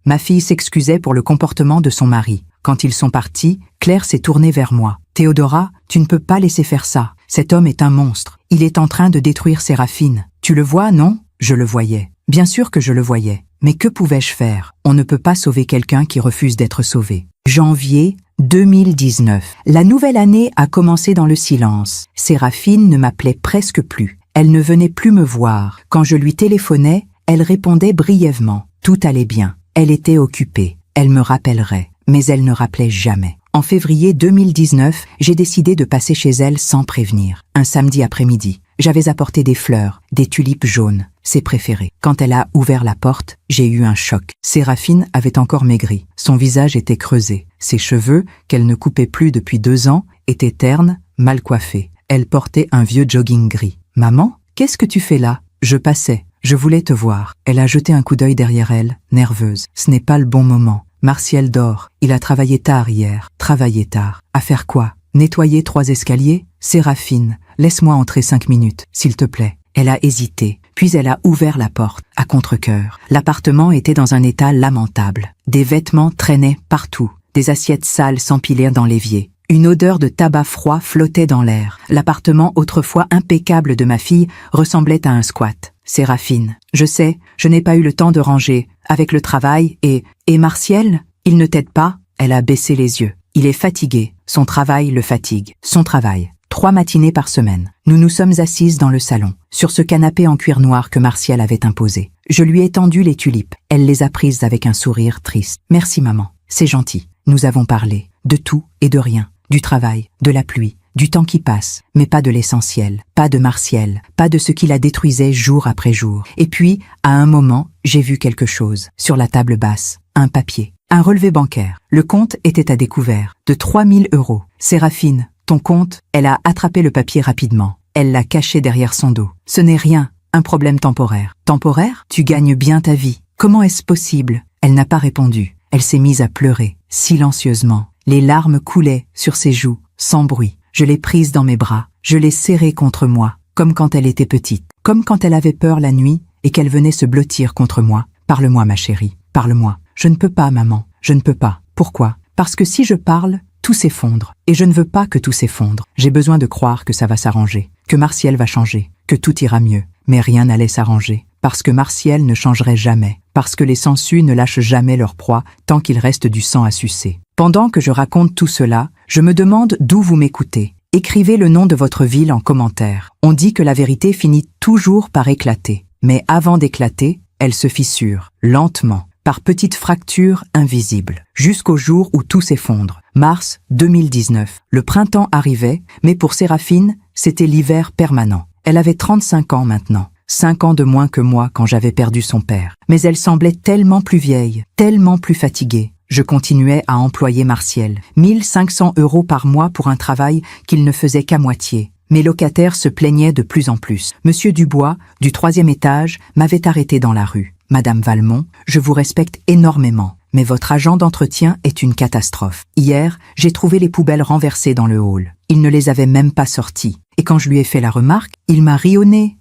Ma fille s'excusait pour le comportement de son mari. Quand ils sont partis, Claire s'est tournée vers moi. « Théodora, tu ne peux pas laisser faire ça. Cet homme est un monstre. Il est en train de détruire Séraphine. Tu le vois, non ?» Je le voyais. Bien sûr que je le voyais. Mais que pouvais-je faire? On ne peut pas sauver quelqu'un qui refuse d'être sauvé. Janvier 2019. La nouvelle année a commencé dans le silence. Séraphine ne m'appelait presque plus. Elle ne venait plus me voir. Quand je lui téléphonais, elle répondait brièvement. Tout allait bien. Elle était occupée. Elle me rappellerait. Mais elle ne rappelait jamais. En février 2019, j'ai décidé de passer chez elle sans prévenir. Un samedi après-midi. J'avais apporté des fleurs, des tulipes jaunes, ses préférées. Quand elle a ouvert la porte, j'ai eu un choc. Séraphine avait encore maigri. Son visage était creusé. Ses cheveux, qu'elle ne coupait plus depuis 2 ans, étaient ternes, mal coiffés. Elle portait un vieux jogging gris. « Maman, qu'est-ce que tu fais là ?» Je passais. Je voulais te voir. Elle a jeté un coup d'œil derrière elle, nerveuse. Ce n'est pas le bon moment. Martial dort. Il a travaillé tard hier. Travaillé tard. À faire quoi? Nettoyer 3 escaliers? Séraphine, laisse-moi entrer 5 minutes, s'il te plaît. Elle a hésité, puis elle a ouvert la porte, à contre-cœur. L'appartement était dans un état lamentable. Des vêtements traînaient partout. Des assiettes sales s'empilaient dans l'évier. Une odeur de tabac froid flottait dans l'air. L'appartement autrefois impeccable de ma fille ressemblait à un squat. Séraphine, je sais, je n'ai pas eu le temps de ranger, avec le travail et Martial, il ne t'aide pas? Elle a baissé les yeux. Il est fatigué, son travail le fatigue. Son travail. 3 matinées par semaine. Nous nous sommes assises dans le salon, sur ce canapé en cuir noir que Martial avait imposé. Je lui ai tendu les tulipes. Elle les a prises avec un sourire triste. Merci maman, c'est gentil. Nous avons parlé de tout et de rien. Du travail, de la pluie, du temps qui passe, mais pas de l'essentiel, pas de Martial, pas de ce qui la détruisait jour après jour. Et puis, à un moment, j'ai vu quelque chose, sur la table basse, un papier, un relevé bancaire. Le compte était à découvert, de 3 000 €. Séraphine, ton compte? Elle a attrapé le papier rapidement. Elle l'a caché derrière son dos. Ce n'est rien, un problème temporaire. Temporaire? Tu gagnes bien ta vie. Comment est-ce possible? Elle n'a pas répondu. Elle s'est mise à pleurer, silencieusement. Les larmes coulaient sur ses joues, sans bruit. Je l'ai prise dans mes bras, je l'ai serrée contre moi, comme quand elle était petite, comme quand elle avait peur la nuit et qu'elle venait se blottir contre moi. Parle-moi, ma chérie, parle-moi. Je ne peux pas, maman, je ne peux pas. Pourquoi? Parce que si je parle, tout s'effondre. Et je ne veux pas que tout s'effondre. J'ai besoin de croire que ça va s'arranger, que Martial va changer, que tout ira mieux. Mais rien n'allait s'arranger. Parce que Martial ne changerait jamais. Parce que les sangsues ne lâchent jamais leur proie tant qu'il reste du sang à sucer. Pendant que je raconte tout cela, je me demande d'où vous m'écoutez. Écrivez le nom de votre ville en commentaire. On dit que la vérité finit toujours par éclater. Mais avant d'éclater, elle se fissure, lentement, par petites fractures invisibles, jusqu'au jour où tout s'effondre. Mars 2019. Le printemps arrivait, mais pour Séraphine, c'était l'hiver permanent. Elle avait 35 ans maintenant. 5 ans de moins que moi quand j'avais perdu son père. Mais elle semblait tellement plus vieille, tellement plus fatiguée. Je continuais à employer Martial. 1 500 € par mois pour un travail qu'il ne faisait qu'à moitié. Mes locataires se plaignaient de plus en plus. Monsieur Dubois, du 3e étage, m'avait arrêté dans la rue. Madame Valmont, je vous respecte énormément, mais votre agent d'entretien est une catastrophe. Hier, j'ai trouvé les poubelles renversées dans le hall. Il ne les avait même pas sorties. Et quand je lui ai fait la remarque, il m'a rionné.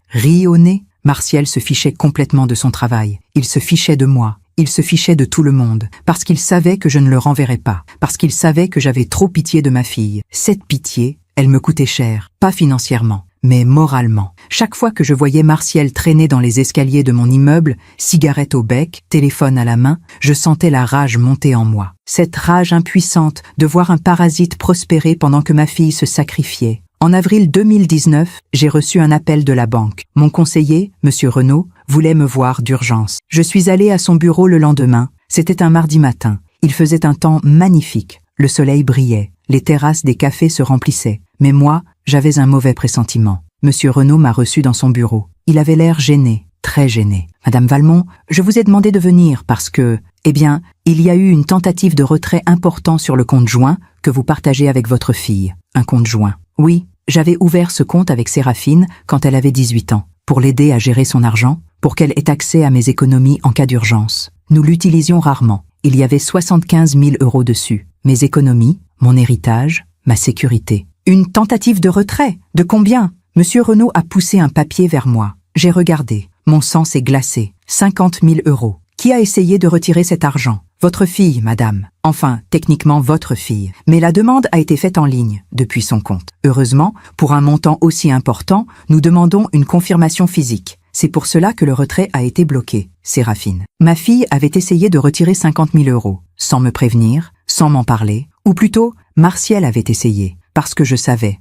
Martial se fichait complètement de son travail. Il se fichait de moi. Il se fichait de tout le monde, parce qu'il savait que je ne le renverrais pas, parce qu'il savait que j'avais trop pitié de ma fille. Cette pitié, elle me coûtait cher, pas financièrement, mais moralement. Chaque fois que je voyais Martial traîner dans les escaliers de mon immeuble, cigarette au bec, téléphone à la main, je sentais la rage monter en moi. Cette rage impuissante de voir un parasite prospérer pendant que ma fille se sacrifiait. En avril 2019, j'ai reçu un appel de la banque. Mon conseiller, M. Renaud, voulait me voir d'urgence. Je suis allée à son bureau le lendemain. C'était un mardi matin. Il faisait un temps magnifique. Le soleil brillait. Les terrasses des cafés se remplissaient. Mais moi, j'avais un mauvais pressentiment. M. Renaud m'a reçu dans son bureau. Il avait l'air gêné, très gêné. « Madame Valmont, je vous ai demandé de venir parce que, il y a eu une tentative de retrait important sur le compte joint que vous partagez avec votre fille. Un compte joint. Oui, j'avais ouvert ce compte avec Séraphine quand elle avait 18 ans, pour l'aider à gérer son argent, pour qu'elle ait accès à mes économies en cas d'urgence. Nous l'utilisions rarement. Il y avait 75 000 € dessus. Mes économies, mon héritage, ma sécurité. Une tentative de retrait? De combien? Monsieur Renaud a poussé un papier vers moi. J'ai regardé. Mon sang s'est glacé. 50 000 €. Qui a essayé de retirer cet argent? Votre fille, madame. Enfin, techniquement votre fille. Mais la demande a été faite en ligne, depuis son compte. Heureusement, pour un montant aussi important, nous demandons une confirmation physique. C'est pour cela que le retrait a été bloqué. Séraphine. Ma fille avait essayé de retirer 50 000 €, sans me prévenir, sans m'en parler. Ou plutôt, Martial avait essayé. Parce que je savais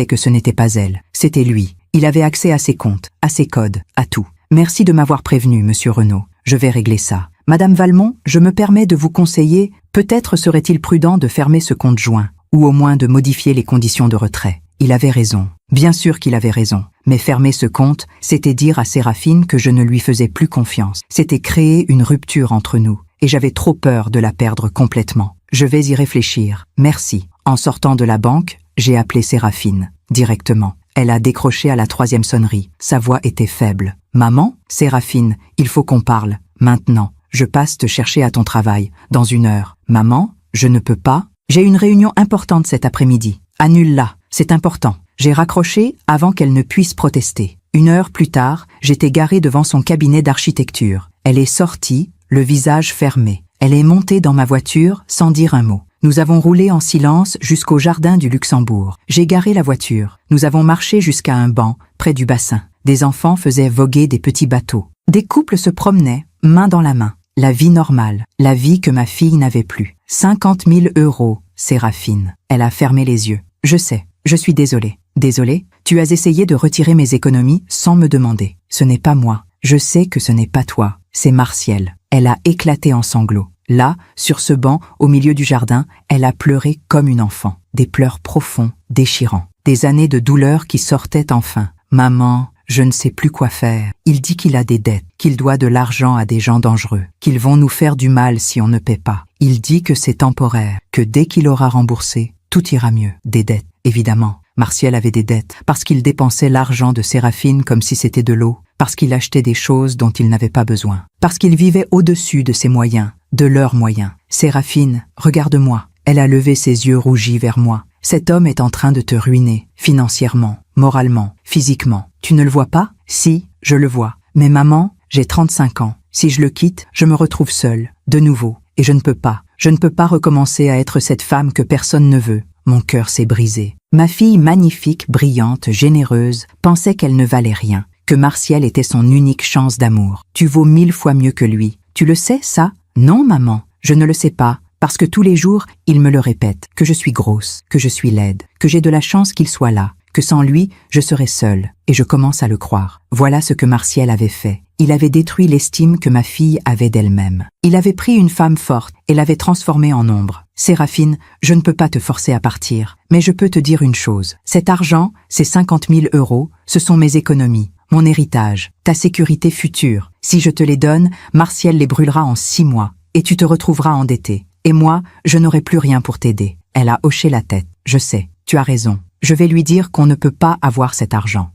que ce n'était pas elle. C'était lui. Il avait accès à ses comptes, à ses codes, à tout. Merci de m'avoir prévenu, monsieur Renaud. Je vais régler ça. Madame Valmont, je me permets de vous conseiller, peut-être serait-il prudent de fermer ce compte joint, ou au moins de modifier les conditions de retrait. Il avait raison. Bien sûr qu'il avait raison. Mais fermer ce compte, c'était dire à Séraphine que je ne lui faisais plus confiance. C'était créer une rupture entre nous. Et j'avais trop peur de la perdre complètement. Je vais y réfléchir. Merci. En sortant de la banque, j'ai appelé Séraphine. Directement. Elle a décroché à la 3e sonnerie. Sa voix était faible. « Maman ? Séraphine, il faut qu'on parle. Maintenant. Je passe te chercher à ton travail. Dans 1 heure. Maman ? Je ne peux pas. J'ai une réunion importante cet après-midi. Annule-la. C'est important. » J'ai raccroché avant qu'elle ne puisse protester. 1 heure plus tard, j'étais garé devant son cabinet d'architecture. Elle est sortie, le visage fermé. Elle est montée dans ma voiture sans dire un mot. Nous avons roulé en silence jusqu'au jardin du Luxembourg. J'ai garé la voiture. Nous avons marché jusqu'à un banc, près du bassin. Des enfants faisaient voguer des petits bateaux. Des couples se promenaient, main dans la main. La vie normale, la vie que ma fille n'avait plus. 50 000 €, Séraphine. Elle a fermé les yeux. Je sais, je suis désolée. Désolée, tu as essayé de retirer mes économies sans me demander. Ce n'est pas moi. Je sais que ce n'est pas toi. C'est Martial. Elle a éclaté en sanglots. Là, sur ce banc, au milieu du jardin, elle a pleuré comme une enfant. Des pleurs profonds, déchirants. Des années de douleur qui sortaient enfin. Maman, je ne sais plus quoi faire. Il dit qu'il a des dettes, qu'il doit de l'argent à des gens dangereux, qu'ils vont nous faire du mal si on ne paie pas. Il dit que c'est temporaire, que dès qu'il aura remboursé, tout ira mieux. Des dettes, évidemment. Martial avait des dettes, parce qu'il dépensait l'argent de Séraphine comme si c'était de l'eau, parce qu'il achetait des choses dont il n'avait pas besoin, parce qu'il vivait au-dessus de ses moyens, de leurs moyens. Séraphine, regarde-moi. Elle a levé ses yeux rougis vers moi. Cet homme est en train de te ruiner, financièrement, moralement, physiquement. Tu ne le vois pas? Si, je le vois. Mais maman, j'ai 35 ans. Si je le quitte, je me retrouve seule, de nouveau, et je ne peux pas. Je ne peux pas recommencer à être cette femme que personne ne veut. Mon cœur s'est brisé. Ma fille magnifique, brillante, généreuse, pensait qu'elle ne valait rien, que Martial était son unique chance d'amour. Tu vaux 1000 fois mieux que lui. Tu le sais, ça? Non, maman, je ne le sais pas, parce que tous les jours, il me le répète, que je suis grosse, que je suis laide, que j'ai de la chance qu'il soit là, que sans lui, je serais seule, et je commence à le croire. Voilà ce que Martial avait fait. Il avait détruit l'estime que ma fille avait d'elle-même. Il avait pris une femme forte et l'avait transformée en ombre. Séraphine, je ne peux pas te forcer à partir, mais je peux te dire une chose. Cet argent, ces 50 000 €, ce sont mes économies, mon héritage, ta sécurité future. Si je te les donne, Martial les brûlera en 6 mois, et tu te retrouveras endetté. Et moi, je n'aurai plus rien pour t'aider. Elle a hoché la tête. Je sais, tu as raison. Je vais lui dire qu'on ne peut pas avoir cet argent.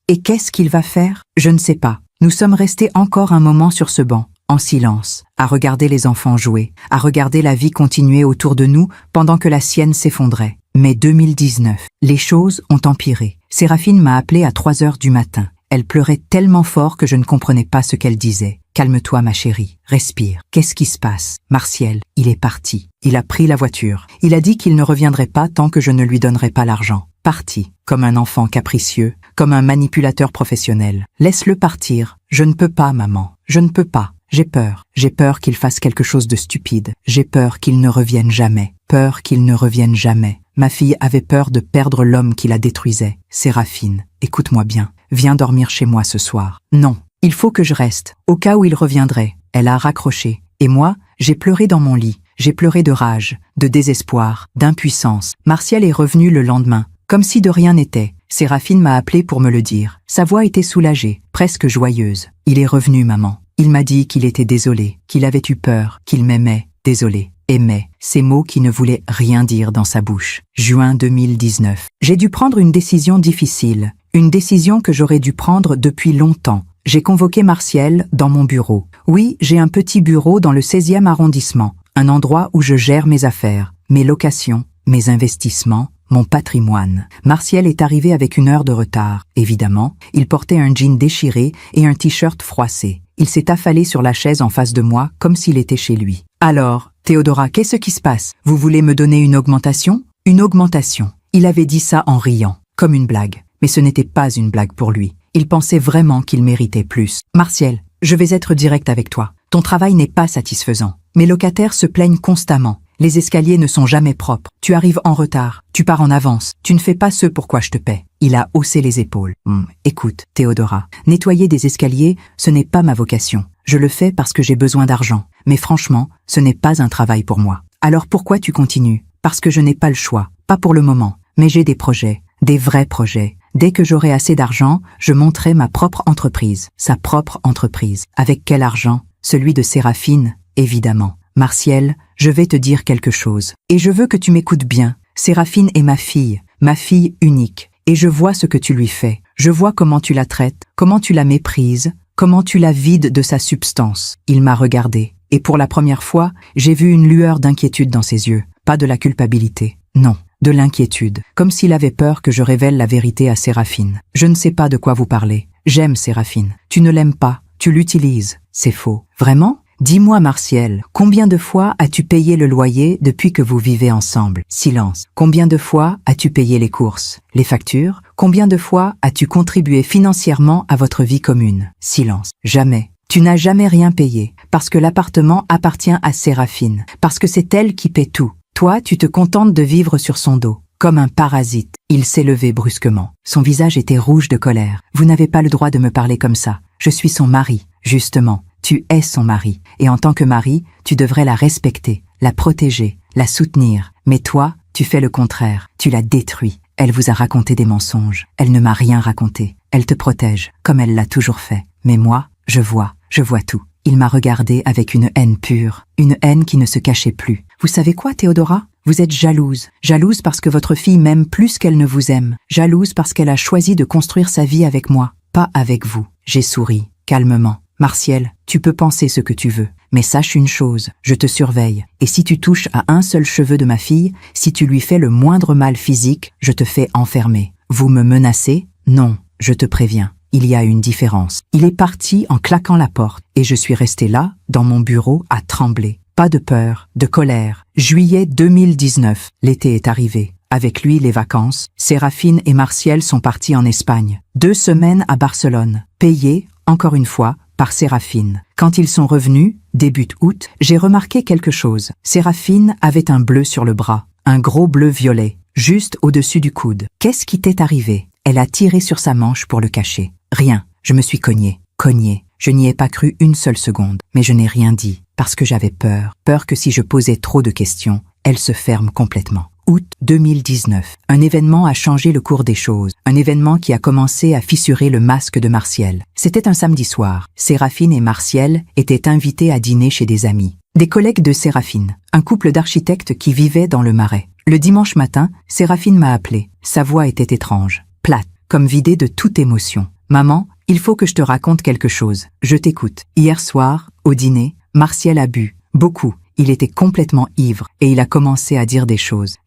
Et qu'est-ce qu'il va faire? Je ne sais pas. Nous sommes restés encore un moment sur ce banc, en silence, à regarder les enfants jouer, à regarder la vie continuer autour de nous pendant que la sienne s'effondrait. Mais 2019, les choses ont empiré. Séraphine m'a appelé à 3 heures du matin. Elle pleurait tellement fort que je ne comprenais pas ce qu'elle disait. « Calme-toi, ma chérie. Respire. Qu'est-ce qui se passe? Martial, il est parti. Il a pris la voiture. Il a dit qu'il ne reviendrait pas tant que je ne lui donnerais pas l'argent. Parti, comme un enfant capricieux, comme un manipulateur professionnel. Laisse-le partir. Je ne peux pas, maman. Je ne peux pas. J'ai peur. J'ai peur qu'il fasse quelque chose de stupide. J'ai peur qu'il ne revienne jamais. Peur qu'il ne revienne jamais. Ma fille avait peur de perdre l'homme qui la détruisait. Séraphine, écoute-moi bien. Viens dormir chez moi ce soir. Non, il faut que je reste, au cas où il reviendrait. Elle a raccroché. Et moi, j'ai pleuré dans mon lit. J'ai pleuré de rage, de désespoir, d'impuissance. Martial est revenu le lendemain, comme si de rien n'était. Séraphine m'a appelé pour me le dire. Sa voix était soulagée, presque joyeuse. Il est revenu, maman. Il m'a dit qu'il était désolé, qu'il avait eu peur, qu'il m'aimait. Désolé. Aimait, ces mots qui ne voulaient rien dire dans sa bouche. Juin 2019. J'ai dû prendre une décision difficile, une décision que j'aurais dû prendre depuis longtemps. J'ai convoqué Martial dans mon bureau. Oui, j'ai un petit bureau dans le 16e arrondissement, un endroit où je gère mes affaires, mes locations, mes investissements, mon patrimoine. Martial est arrivé avec 1 heure de retard. Évidemment, il portait un jean déchiré et un t-shirt froissé. Il s'est affalé sur la chaise en face de moi comme s'il était chez lui. Alors, Théodora, qu'est-ce qui se passe? Vous voulez me donner une augmentation? Une augmentation. Il avait dit ça en riant, comme une blague. Mais ce n'était pas une blague pour lui. Il pensait vraiment qu'il méritait plus. Martial, je vais être direct avec toi. Ton travail n'est pas satisfaisant. Mes locataires se plaignent constamment. Les escaliers ne sont jamais propres. Tu arrives en retard. Tu pars en avance. Tu ne fais pas ce pour quoi je te paie. Il a haussé les épaules. Écoute, Théodora, nettoyer des escaliers, ce n'est pas ma vocation. Je le fais parce que j'ai besoin d'argent. Mais franchement, ce n'est pas un travail pour moi. Alors pourquoi tu continues? Parce que je n'ai pas le choix. Pas pour le moment. Mais j'ai des projets. des vrais projets. Dès que j'aurai assez d'argent, je monterai ma propre entreprise. Sa propre entreprise. Avec quel argent? Celui de Séraphine, évidemment. Martial, je vais te dire quelque chose. Et je veux que tu m'écoutes bien. Séraphine est ma fille unique. Et je vois ce que tu lui fais. Je vois comment tu la traites, comment tu la méprises, comment tu la vides de sa substance. Il m'a regardé. Et pour la première fois, j'ai vu une lueur d'inquiétude dans ses yeux. Pas de la culpabilité. Non. De l'inquiétude, comme s'il avait peur que je révèle la vérité à Séraphine. Je ne sais pas de quoi vous parlez. J'aime Séraphine. Tu ne l'aimes pas, tu l'utilises. C'est faux. Vraiment? Dis-moi, Martial, combien de fois as-tu payé le loyer depuis que vous vivez ensemble? Silence. Combien de fois as-tu payé les courses, les factures? Combien de fois as-tu contribué financièrement à votre vie commune? Silence. Jamais. Tu n'as jamais rien payé, parce que l'appartement appartient à Séraphine, parce que c'est elle qui paie tout. Toi, tu te contentes de vivre sur son dos, comme un parasite. Il s'est levé brusquement. Son visage était rouge de colère. Vous n'avez pas le droit de me parler comme ça. Je suis son mari. Justement, tu es son mari. Et en tant que mari, tu devrais la respecter, la protéger, la soutenir. Mais toi, tu fais le contraire. Tu la détruis. Elle vous a raconté des mensonges. Elle ne m'a rien raconté. Elle te protège, comme elle l'a toujours fait. Mais moi, je vois tout. Il m'a regardé avec une haine pure, une haine qui ne se cachait plus. Vous savez quoi, Théodora? Vous êtes jalouse. Jalouse parce que votre fille m'aime plus qu'elle ne vous aime. Jalouse parce qu'elle a choisi de construire sa vie avec moi, pas avec vous. J'ai souri, calmement. Martial, tu peux penser ce que tu veux, mais sache une chose, je te surveille. Et si tu touches à un seul cheveu de ma fille, si tu lui fais le moindre mal physique, je te fais enfermer. Vous me menacez? Non, je te préviens. Il y a une différence. Il est parti en claquant la porte, et je suis resté là, dans mon bureau, à trembler. Pas de peur, de colère. Juillet 2019, l'été est arrivé. Avec lui, les vacances. Séraphine et Martial sont partis en Espagne. 2 semaines à Barcelone, payées, encore une fois, par Séraphine. Quand ils sont revenus, début août, j'ai remarqué quelque chose. Séraphine avait un bleu sur le bras, un gros bleu violet, juste au-dessus du coude. Qu'est-ce qui t'est arrivé? Elle a tiré sur sa manche pour le cacher. Rien, je me suis cogné. Je n'y ai pas cru une seule seconde, mais je n'ai rien dit, parce que j'avais peur que si je posais trop de questions, elle se ferme complètement. Août 2019. Un événement a changé le cours des choses, un événement qui a commencé à fissurer le masque de Martial. C'était un samedi soir. Séraphine et Martial étaient invités à dîner chez des amis. Des collègues de Séraphine, un couple d'architectes qui vivaient dans le Marais. Le dimanche matin, Séraphine m'a appelé. Sa voix était étrange, plate, comme vidée de toute émotion. « Maman, il faut que je te raconte quelque chose. Je t'écoute. Hier soir, au dîner, Martial a bu. Beaucoup. Il était complètement ivre et il a commencé à dire des choses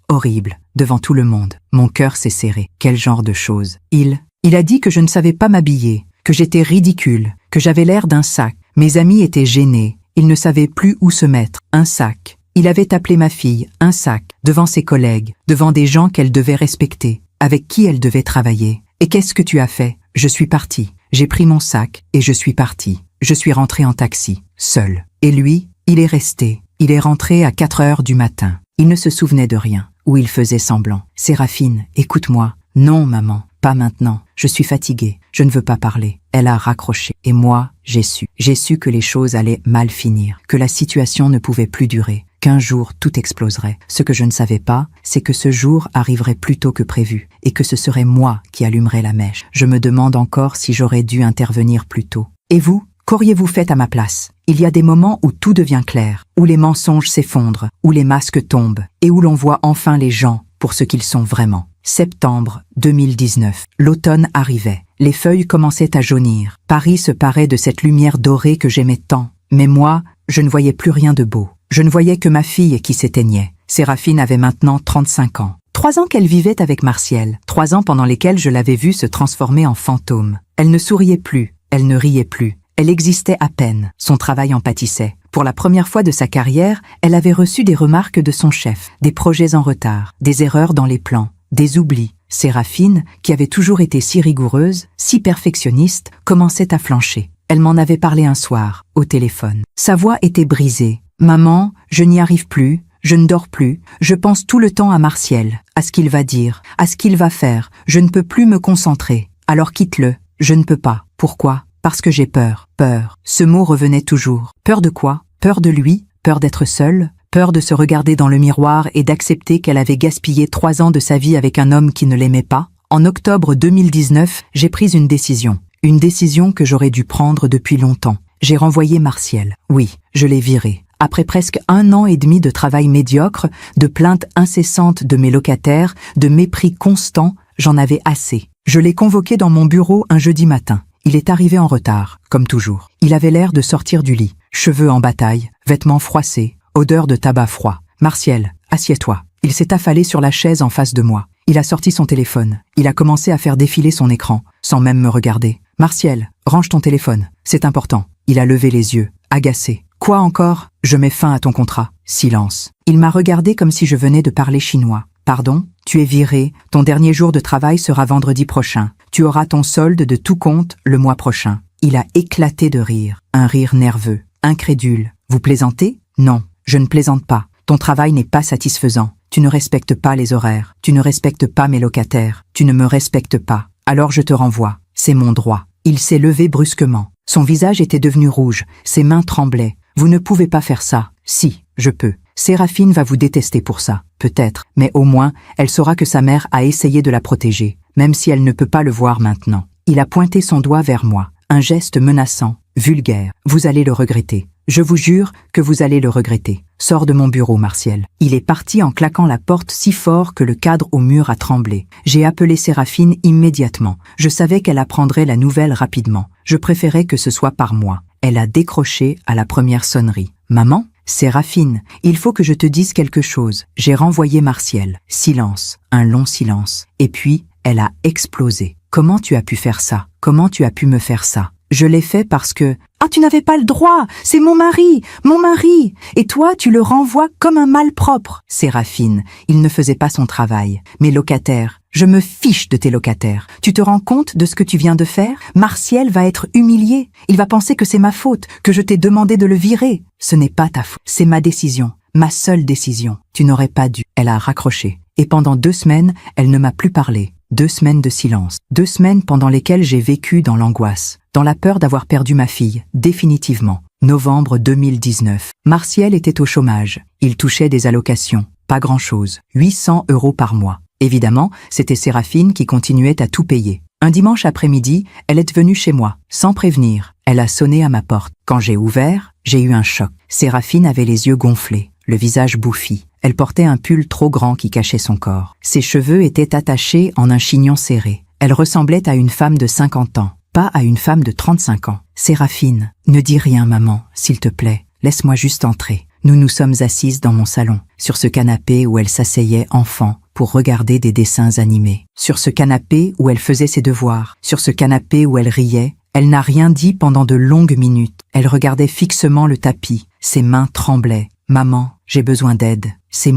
horribles, devant tout le monde. Mon cœur s'est serré. Quel genre de choses? Il a dit que je ne savais pas m'habiller, que j'étais ridicule, que j'avais l'air d'un sac. Mes amis étaient gênés. Ils ne savaient plus où se mettre. Un sac. Il avait appelé ma fille un sac, devant ses collègues, devant des gens qu'elle devait respecter, avec qui elle devait travailler. Et qu'est-ce que tu as fait? Je suis partie. J'ai pris mon sac et je suis partie. Je suis rentrée en taxi, seule. Et lui, il est resté. Il est rentré à 4 heures du matin. Il ne se souvenait de rien, ou il faisait semblant. Séraphine, écoute-moi. Non, maman, pas maintenant. Je suis fatiguée. Je ne veux pas parler. Elle a raccroché. Et moi, j'ai su. J'ai su que les choses allaient mal finir, que la situation ne pouvait plus durer, qu'un jour tout exploserait. Ce que je ne savais pas, c'est que ce jour arriverait plus tôt que prévu, et que ce serait moi qui allumerais la mèche. Je me demande encore si j'aurais dû intervenir plus tôt. Et vous? Qu'auriez-vous fait à ma place? Il y a des moments où tout devient clair, où les mensonges s'effondrent, où les masques tombent, et où l'on voit enfin les gens pour ce qu'ils sont vraiment. Septembre 2019. L'automne arrivait. Les feuilles commençaient à jaunir. Paris se parait de cette lumière dorée que j'aimais tant. Mais moi, je ne voyais plus rien de beau. Je ne voyais que ma fille qui s'éteignait. Séraphine avait maintenant 35 ans. 3 ans qu'elle vivait avec Martial. 3 ans pendant lesquels je l'avais vue se transformer en fantôme. Elle ne souriait plus. Elle ne riait plus. Elle existait à peine. Son travail en pâtissait. Pour la première fois de sa carrière, elle avait reçu des remarques de son chef, des projets en retard, des erreurs dans les plans, des oublis. Séraphine, qui avait toujours été si rigoureuse, si perfectionniste, commençait à flancher. Elle m'en avait parlé un soir, au téléphone. Sa voix était brisée. « Maman, je n'y arrive plus, je ne dors plus, je pense tout le temps à Martial, à ce qu'il va dire, à ce qu'il va faire, je ne peux plus me concentrer. Alors quitte-le, je ne peux pas. Pourquoi ? Parce que j'ai peur. Peur. Ce mot revenait toujours. Peur de quoi? Peur de lui? Peur d'être seule? Peur de se regarder dans le miroir et d'accepter qu'elle avait gaspillé 3 ans de sa vie avec un homme qui ne l'aimait pas. En octobre 2019, j'ai pris une décision. Une décision que j'aurais dû prendre depuis longtemps. J'ai renvoyé Martial. Oui, je l'ai viré. Après presque 1 an et demi de travail médiocre, de plaintes incessantes de mes locataires, de mépris constant, j'en avais assez. Je l'ai convoqué dans mon bureau un jeudi matin. Il est arrivé en retard, comme toujours. Il avait l'air de sortir du lit, cheveux en bataille, vêtements froissés, odeur de tabac froid. « Martial, assieds-toi. » Il s'est affalé sur la chaise en face de moi. Il a sorti son téléphone. Il a commencé à faire défiler son écran, sans même me regarder. « Martial, range ton téléphone. C'est important. » Il a levé les yeux, agacé. « Quoi encore ? Je mets fin à ton contrat. » Silence. Il m'a regardé comme si je venais de parler chinois. « Pardon ? Tu es viré. Ton dernier jour de travail sera vendredi prochain. Tu auras ton solde de tout compte le mois prochain. » Il a éclaté de rire. Un rire nerveux, incrédule. « Vous plaisantez ? » ?»« Non, je ne plaisante pas. Ton travail n'est pas satisfaisant. Tu ne respectes pas les horaires. Tu ne respectes pas mes locataires. Tu ne me respectes pas. Alors je te renvoie. C'est mon droit. » Il s'est levé brusquement. Son visage était devenu rouge. Ses mains tremblaient. « Vous ne pouvez pas faire ça. »« Si, je peux. Séraphine va vous détester pour ça. Peut-être. Mais au moins, elle saura que sa mère a essayé de la protéger, même si elle ne peut pas le voir maintenant. » Il a pointé son doigt vers moi. Un geste menaçant, vulgaire. « Vous allez le regretter. Je vous jure que vous allez le regretter. Sors de mon bureau, Martial. » Il est parti en claquant la porte si fort que le cadre au mur a tremblé. J'ai appelé Séraphine immédiatement. Je savais qu'elle apprendrait la nouvelle rapidement. Je préférais que ce soit par moi. Elle a décroché à la première sonnerie. « Maman ? » « Séraphine, il faut que je te dise quelque chose. » J'ai renvoyé Martial. Silence, un long silence. Et puis, elle a explosé. « Comment tu as pu faire ça ? Comment tu as pu me faire ça ? » Je l'ai fait parce que... « Ah, tu n'avais pas le droit! C'est mon mari! Mon mari! Et toi, tu le renvoies comme un malpropre !» Séraphine, il ne faisait pas son travail. Mes locataires, je me fiche de tes locataires. Tu te rends compte de ce que tu viens de faire ? Martial va être humilié. Il va penser que c'est ma faute, que je t'ai demandé de le virer. Ce n'est pas ta faute. C'est ma décision. Ma seule décision. Tu n'aurais pas dû. Elle a raccroché. Et pendant 2 semaines, elle ne m'a plus parlé. 2 semaines de silence. 2 semaines pendant lesquelles j'ai vécu dans l'angoisse, dans la peur d'avoir perdu ma fille, définitivement. Novembre 2019. Martial était au chômage. Il touchait des allocations. Pas grand-chose. 800 € par mois. Évidemment, c'était Séraphine qui continuait à tout payer. Un dimanche après-midi, elle est venue chez moi, sans prévenir. Elle a sonné à ma porte. Quand j'ai ouvert, j'ai eu un choc. Séraphine avait les yeux gonflés, le visage bouffi. Elle portait un pull trop grand qui cachait son corps. Ses cheveux étaient attachés en un chignon serré. Elle ressemblait à une femme de 50 ans, pas à une femme de 35 ans. « Séraphine, ne dis rien, maman, s'il te plaît. Laisse-moi juste entrer. » Nous nous sommes assises dans mon salon, sur ce canapé où elle s'asseyait enfant pour regarder des dessins animés. Sur ce canapé où elle faisait ses devoirs. Sur ce canapé où elle riait. Elle n'a rien dit pendant de longues minutes. Elle regardait fixement le tapis. Ses mains tremblaient. « Maman, j'ai besoin d'aide. » Ces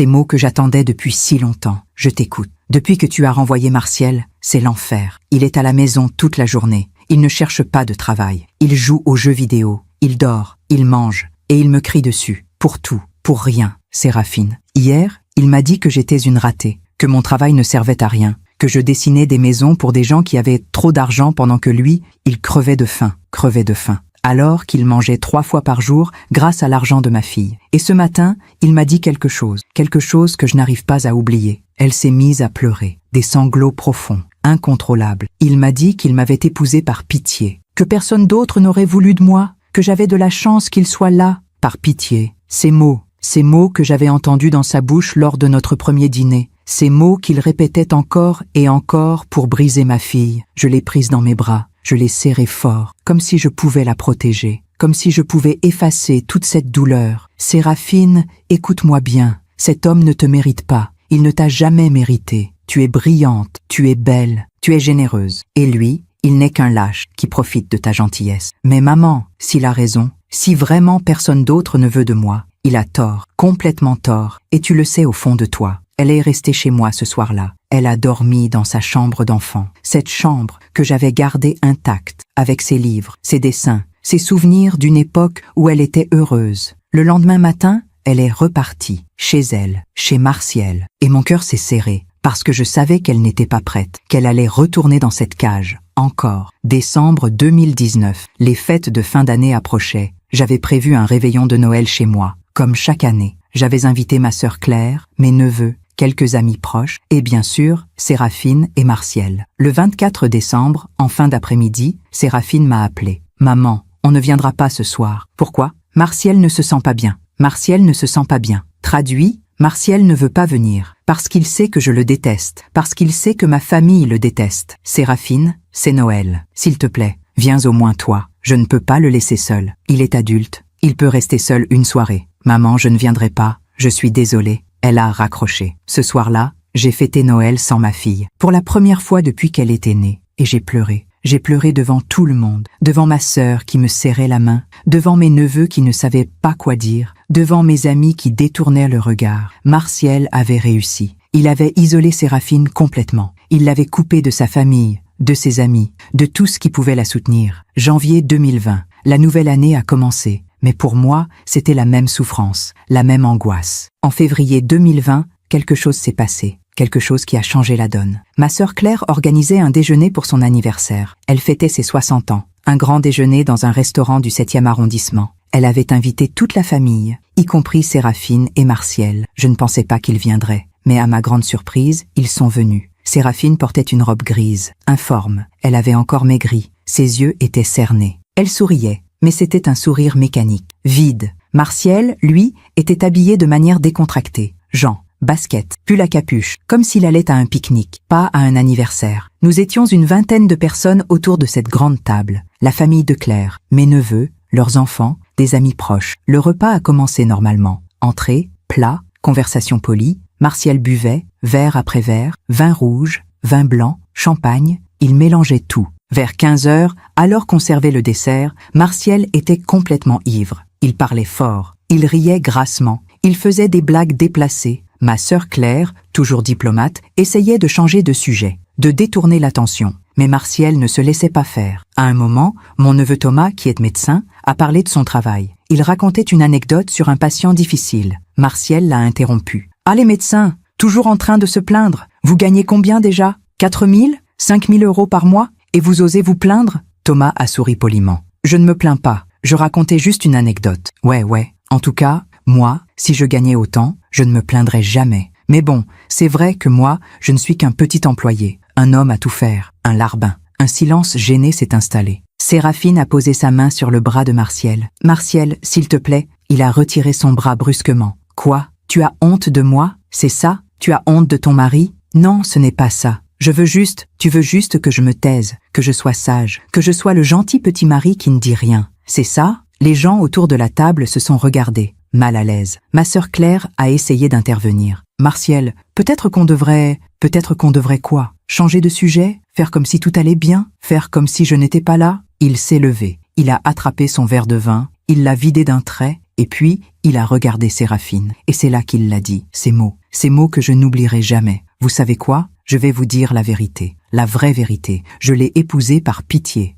mots que j'attendais depuis si longtemps. Je t'écoute. Depuis que tu as renvoyé Martial, c'est l'enfer. Il est à la maison toute la journée. Il ne cherche pas de travail. Il joue aux jeux vidéo. Il dort. Il mange. Et il me crie dessus. Pour tout. Pour rien. Séraphine. Hier, il m'a dit que j'étais une ratée. Que mon travail ne servait à rien. Que je dessinais des maisons pour des gens qui avaient trop d'argent pendant que lui, il crevait de faim. Crevait de faim. Alors qu'il mangeait 3 fois par jour grâce à l'argent de ma fille. Et ce matin, il m'a dit quelque chose que je n'arrive pas à oublier. Elle s'est mise à pleurer, des sanglots profonds, incontrôlables. Il m'a dit qu'il m'avait épousée par pitié, que personne d'autre n'aurait voulu de moi, que j'avais de la chance qu'il soit là, par pitié. Ces mots que j'avais entendus dans sa bouche lors de notre premier dîner, ces mots qu'il répétait encore et encore pour briser ma fille. Je l'ai prise dans mes bras. Je l'ai serrée fort, comme si je pouvais la protéger, comme si je pouvais effacer toute cette douleur. « Séraphine, écoute-moi bien, cet homme ne te mérite pas, il ne t'a jamais mérité. Tu es brillante, tu es belle, tu es généreuse. Et lui, il n'est qu'un lâche qui profite de ta gentillesse. Mais maman, s'il a raison, si vraiment personne d'autre ne veut de moi, il a tort, complètement tort, et tu le sais au fond de toi. Elle est restée chez moi ce soir-là. Elle a dormi dans sa chambre d'enfant. Cette chambre que j'avais gardée intacte, avec ses livres, ses dessins, ses souvenirs d'une époque où elle était heureuse. Le lendemain matin, elle est repartie, chez elle, chez Martial. Et mon cœur s'est serré, parce que je savais qu'elle n'était pas prête, qu'elle allait retourner dans cette cage. Encore. Décembre 2019. Les fêtes de fin d'année approchaient. J'avais prévu un réveillon de Noël chez moi. Comme chaque année, j'avais invité ma sœur Claire, mes neveux, quelques amis proches, et bien sûr, Séraphine et Martial. Le 24 décembre, en fin d'après-midi, Séraphine m'a appelé. « Maman, on ne viendra pas ce soir. » Pourquoi ? Martial ne se sent pas bien. Martial ne se sent pas bien. Traduit, Martial ne veut pas venir, parce qu'il sait que je le déteste, parce qu'il sait que ma famille le déteste. Séraphine, c'est Noël. S'il te plaît, viens au moins toi. Je ne peux pas le laisser seul. Il est adulte. Il peut rester seul une soirée. Maman, je ne viendrai pas. Je suis désolée. Elle a raccroché. Ce soir-là, j'ai fêté Noël sans ma fille. Pour la première fois depuis qu'elle était née. Et j'ai pleuré. J'ai pleuré devant tout le monde, devant ma sœur qui me serrait la main, devant mes neveux qui ne savaient pas quoi dire, devant mes amis qui détournaient le regard. Martial avait réussi. Il avait isolé Séraphine complètement. Il l'avait coupée de sa famille, de ses amis, de tout ce qui pouvait la soutenir. Janvier 2020, la nouvelle année a commencé. Mais pour moi, c'était la même souffrance, la même angoisse. En février 2020, quelque chose s'est passé. Quelque chose qui a changé la donne. Ma sœur Claire organisait un déjeuner pour son anniversaire. Elle fêtait ses 60 ans. Un grand déjeuner dans un restaurant du 7e arrondissement. Elle avait invité toute la famille, y compris Séraphine et Martial. Je ne pensais pas qu'ils viendraient. Mais à ma grande surprise, ils sont venus. Séraphine portait une robe grise, informe. Elle avait encore maigri. Ses yeux étaient cernés. Elle souriait, mais c'était un sourire mécanique, vide. Martial, lui, était habillé de manière décontractée. Jean. Basket, pull à capuche, comme s'il allait à un pique-nique, pas à un anniversaire. Nous étions une vingtaine de personnes autour de cette grande table. La famille de Claire, mes neveux, leurs enfants, des amis proches. Le repas a commencé normalement. Entrée, plat, conversation polie. Martial buvait, verre après verre, vin rouge, vin blanc, champagne. Il mélangeait tout. Vers 15 heures, alors qu'on servait le dessert, Martial était complètement ivre. Il parlait fort. Il riait grassement. Il faisait des blagues déplacées. Ma sœur Claire, toujours diplomate, essayait de changer de sujet, de détourner l'attention. Mais Martial ne se laissait pas faire. À un moment, mon neveu Thomas, qui est médecin, a parlé de son travail. Il racontait une anecdote sur un patient difficile. Martial l'a interrompu. « Ah les médecins, toujours en train de se plaindre. Vous gagnez combien déjà ? 4 000 ? 5 000 euros par mois ? Et vous osez vous plaindre ?» Thomas a souri poliment. « Je ne me plains pas. Je racontais juste une anecdote. Ouais. En tout cas, moi, si je gagnais autant, je ne me plaindrais jamais. Mais bon, c'est vrai que moi, je ne suis qu'un petit employé, un homme à tout faire, un larbin. » Un silence gêné s'est installé. Séraphine a posé sa main sur le bras de Martial. « Martial, s'il te plaît. » Il a retiré son bras brusquement. « Quoi ? Tu as honte de moi ? C'est ça ? Tu as honte de ton mari ? Non, ce n'est pas ça. Tu veux juste que je me taise, que je sois sage, que je sois le gentil petit mari qui ne dit rien. C'est ça ? » Les gens autour de la table se sont regardés, mal à l'aise. Ma sœur Claire a essayé d'intervenir. « Martial, peut-être qu'on devrait quoi ? Changer de sujet ? Faire comme si tout allait bien ? Faire comme si je n'étais pas là ?» Il s'est levé. Il a attrapé son verre de vin, il l'a vidé d'un trait, et puis il a regardé Séraphine. Et c'est là qu'il l'a dit, ces mots que je n'oublierai jamais. « Vous savez quoi ? Je vais vous dire la vérité, la vraie vérité. Je l'ai épousée par pitié.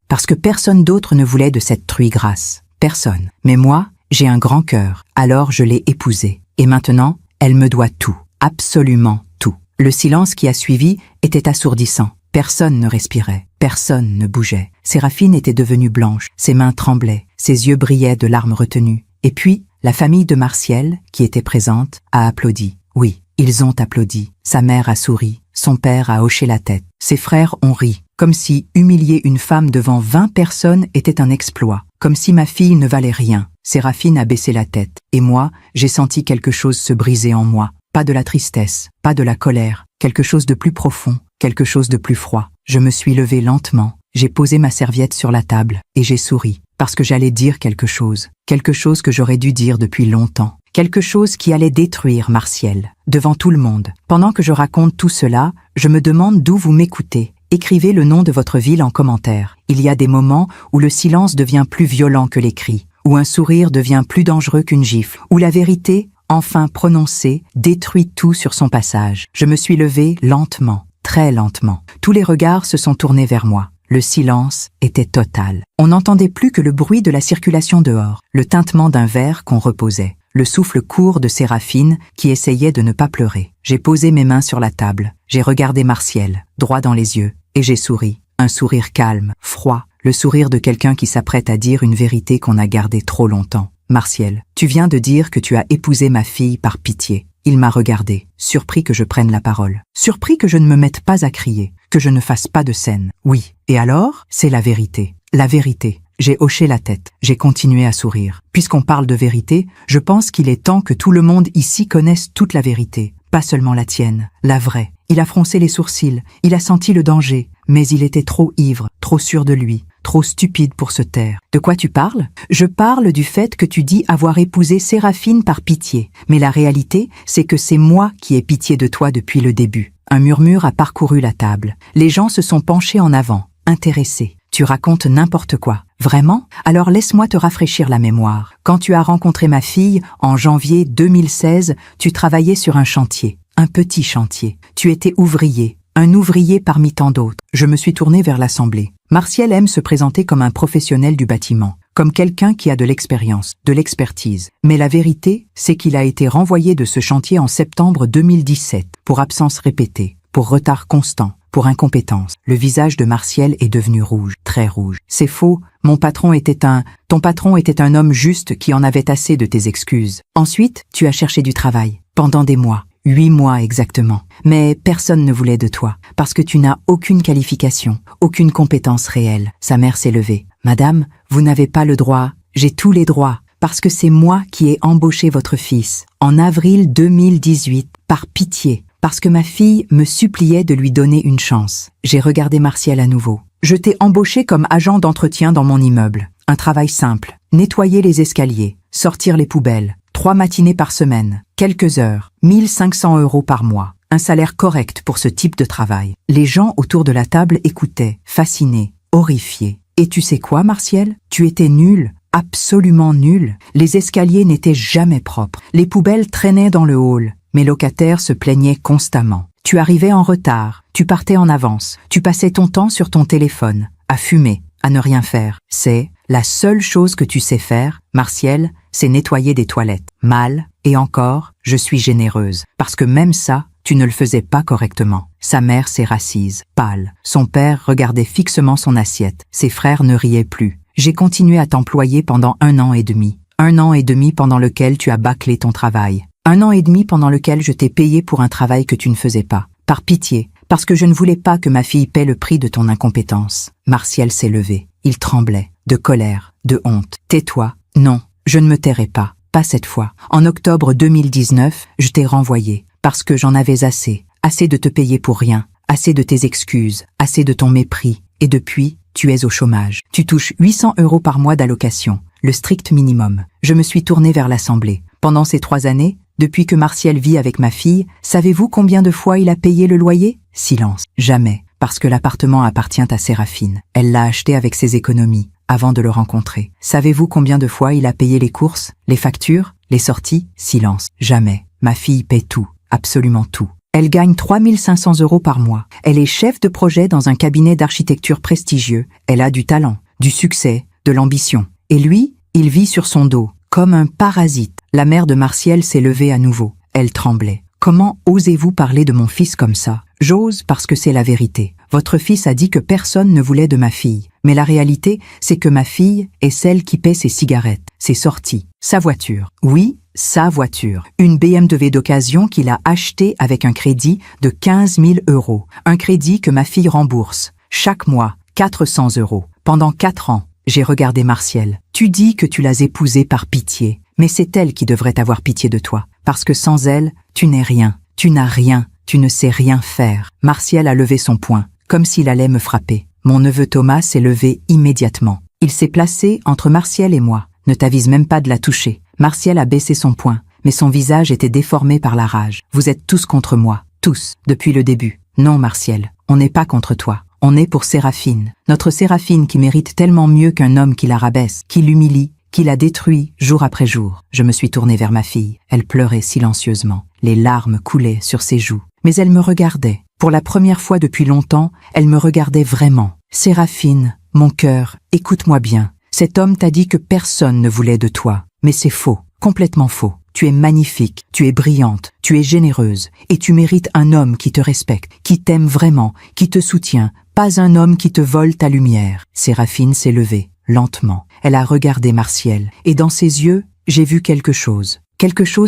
Parce que personne d'autre ne voulait de cette truie grasse. Personne. Mais moi, j'ai un grand cœur. Alors je l'ai épousée. Et maintenant, elle me doit tout. Absolument tout. » Le silence qui a suivi était assourdissant. Personne ne respirait. Personne ne bougeait. Séraphine était devenue blanche. Ses mains tremblaient. Ses yeux brillaient de larmes retenues. Et puis, la famille de Martial, qui était présente, a applaudi. Oui, ils ont applaudi. Sa mère a souri. Son père a hoché la tête. Ses frères ont ri. Comme si humilier une femme devant 20 personnes était un exploit. Comme si ma fille ne valait rien. Séraphine a baissé la tête. Et moi, j'ai senti quelque chose se briser en moi. Pas de la tristesse, pas de la colère. Quelque chose de plus profond, quelque chose de plus froid. Je me suis levée lentement. J'ai posé ma serviette sur la table. Et j'ai souri. Parce que j'allais dire quelque chose. Quelque chose que j'aurais dû dire depuis longtemps. Quelque chose qui allait détruire Martial. Devant tout le monde. Pendant que je raconte tout cela, je me demande d'où vous m'écoutez. Écrivez le nom de votre ville en commentaire. Il y a des moments où le silence devient plus violent que les cris, où un sourire devient plus dangereux qu'une gifle, où la vérité, enfin prononcée, détruit tout sur son passage. Je me suis levée lentement, très lentement. Tous les regards se sont tournés vers moi. Le silence était total. On n'entendait plus que le bruit de la circulation dehors, le tintement d'un verre qu'on reposait, le souffle court de Séraphine qui essayait de ne pas pleurer. J'ai posé mes mains sur la table, j'ai regardé Martial, droit dans les yeux, et j'ai souri. Un sourire calme, froid, le sourire de quelqu'un qui s'apprête à dire une vérité qu'on a gardée trop longtemps. Martial, tu viens de dire que tu as épousé ma fille par pitié. Il m'a regardé, surpris que je prenne la parole. Surpris que je ne me mette pas à crier, que je ne fasse pas de scène. Oui, et alors, c'est la vérité. La vérité. J'ai hoché la tête, j'ai continué à sourire. Puisqu'on parle de vérité, je pense qu'il est temps que tout le monde ici connaisse toute la vérité. Pas seulement la tienne, la vraie. Il a froncé les sourcils, il a senti le danger, mais il était trop ivre, trop sûr de lui, trop stupide pour se taire. De quoi tu parles? Je parle du fait que tu dis avoir épousé Séraphine par pitié. Mais la réalité, c'est que c'est moi qui ai pitié de toi depuis le début. Un murmure a parcouru la table. Les gens se sont penchés en avant, intéressés. Tu racontes n'importe quoi. Vraiment? Alors laisse-moi te rafraîchir la mémoire. Quand tu as rencontré ma fille, en janvier 2016, tu travaillais sur un chantier. Un petit chantier. Tu étais ouvrier. Un ouvrier parmi tant d'autres. Je me suis tournée vers l'Assemblée. Martial aime se présenter comme un professionnel du bâtiment, comme quelqu'un qui a de l'expérience, de l'expertise. Mais la vérité, c'est qu'il a été renvoyé de ce chantier en septembre 2017, pour absence répétée, pour retard constant, pour incompétence. Le visage de Martial est devenu rouge, très rouge. C'est faux, ton patron était un homme juste qui en avait assez de tes excuses. Ensuite, tu as cherché du travail, pendant des mois. 8 mois exactement. Mais personne ne voulait de toi, parce que tu n'as aucune qualification, aucune compétence réelle. Sa mère s'est levée. Madame, vous n'avez pas le droit. J'ai tous les droits, parce que c'est moi qui ai embauché votre fils, en avril 2018, par pitié, parce que ma fille me suppliait de lui donner une chance. J'ai regardé Martial à nouveau. Je t'ai embauché comme agent d'entretien dans mon immeuble. Un travail simple. Nettoyer les escaliers, sortir les poubelles. 3 matinées par semaine, quelques heures, 1500 € par mois. Un salaire correct pour ce type de travail. Les gens autour de la table écoutaient, fascinés, horrifiés. Et tu sais quoi, Martial? Tu étais nul, absolument nul. Les escaliers n'étaient jamais propres. Les poubelles traînaient dans le hall. Mes locataires se plaignaient constamment. Tu arrivais en retard, tu partais en avance, tu passais ton temps sur ton téléphone, à fumer, à ne rien faire. C'est la seule chose que tu sais faire, Martial, c'est nettoyer des toilettes. Mal, et encore, je suis généreuse, parce que même ça, tu ne le faisais pas correctement. Sa mère s'est rassise, pâle. Son père regardait fixement son assiette. Ses frères ne riaient plus. J'ai continué à t'employer pendant 1 an et demi. 1 an et demi pendant lequel tu as bâclé ton travail. 1 an et demi pendant lequel je t'ai payé pour un travail que tu ne faisais pas. Par pitié, parce que je ne voulais pas que ma fille paie le prix de ton incompétence. Martial s'est levé. Il tremblait, de colère, de honte. Tais-toi. Non, je ne me tairai pas. Pas cette fois. En octobre 2019, je t'ai renvoyé, parce que j'en avais assez. Assez de te payer pour rien. Assez de tes excuses. Assez de ton mépris. Et depuis, tu es au chômage. Tu touches 800 € par mois d'allocation. Le strict minimum. Je me suis tournée vers l'Assemblée. Pendant ces 3 années, depuis que Martial vit avec ma fille, savez-vous combien de fois il a payé le loyer? Silence. Jamais. Parce que l'appartement appartient à Séraphine. Elle l'a acheté avec ses économies, avant de le rencontrer. Savez-vous combien de fois il a payé les courses, les factures, les sorties? Silence. Jamais. Ma fille paie tout. Absolument tout. Elle gagne 3500 € par mois. Elle est chef de projet dans un cabinet d'architecture prestigieux. Elle a du talent, du succès, de l'ambition. Et lui, il vit sur son dos, comme un parasite. La mère de Martial s'est levée à nouveau. Elle tremblait. Comment osez-vous parler de mon fils comme ça? J'ose parce que c'est la vérité. Votre fils a dit que personne ne voulait de ma fille. Mais la réalité, c'est que ma fille est celle qui paie ses cigarettes, ses sorties, sa voiture. Oui, sa voiture. Une BMW d'occasion qu'il a achetée avec un crédit de 15 000 €. Un crédit que ma fille rembourse. Chaque mois, 400 €. Pendant 4 ans, j'ai regardé Martial. Tu dis que tu l'as épousée par pitié. Mais c'est elle qui devrait avoir pitié de toi. Parce que sans elle, tu n'es rien. Tu n'as rien. Tu ne sais rien faire. Martial a levé son poing, comme s'il allait me frapper. Mon neveu Thomas s'est levé immédiatement. Il s'est placé entre Martial et moi. Ne t'avise même pas de la toucher. Martial a baissé son poing, mais son visage était déformé par la rage. Vous êtes tous contre moi. Tous. Depuis le début. Non, Martial. On n'est pas contre toi. On est pour Séraphine. Notre Séraphine qui mérite tellement mieux qu'un homme qui la rabaisse, qui l'humilie, qui la détruit jour après jour. Je me suis tournée vers ma fille. Elle pleurait silencieusement. Les larmes coulaient sur ses joues. Mais elle me regardait. Pour la première fois depuis longtemps, elle me regardait vraiment. Séraphine, mon cœur, écoute-moi bien. Cet homme t'a dit que personne ne voulait de toi. Mais c'est faux, complètement faux. Tu es magnifique, tu es brillante, tu es généreuse, et tu mérites un homme qui te respecte, qui t'aime vraiment, qui te soutient, pas un homme qui te vole ta lumière. Séraphine s'est levée, lentement. Elle a regardé Martial, et dans ses yeux, j'ai vu quelque chose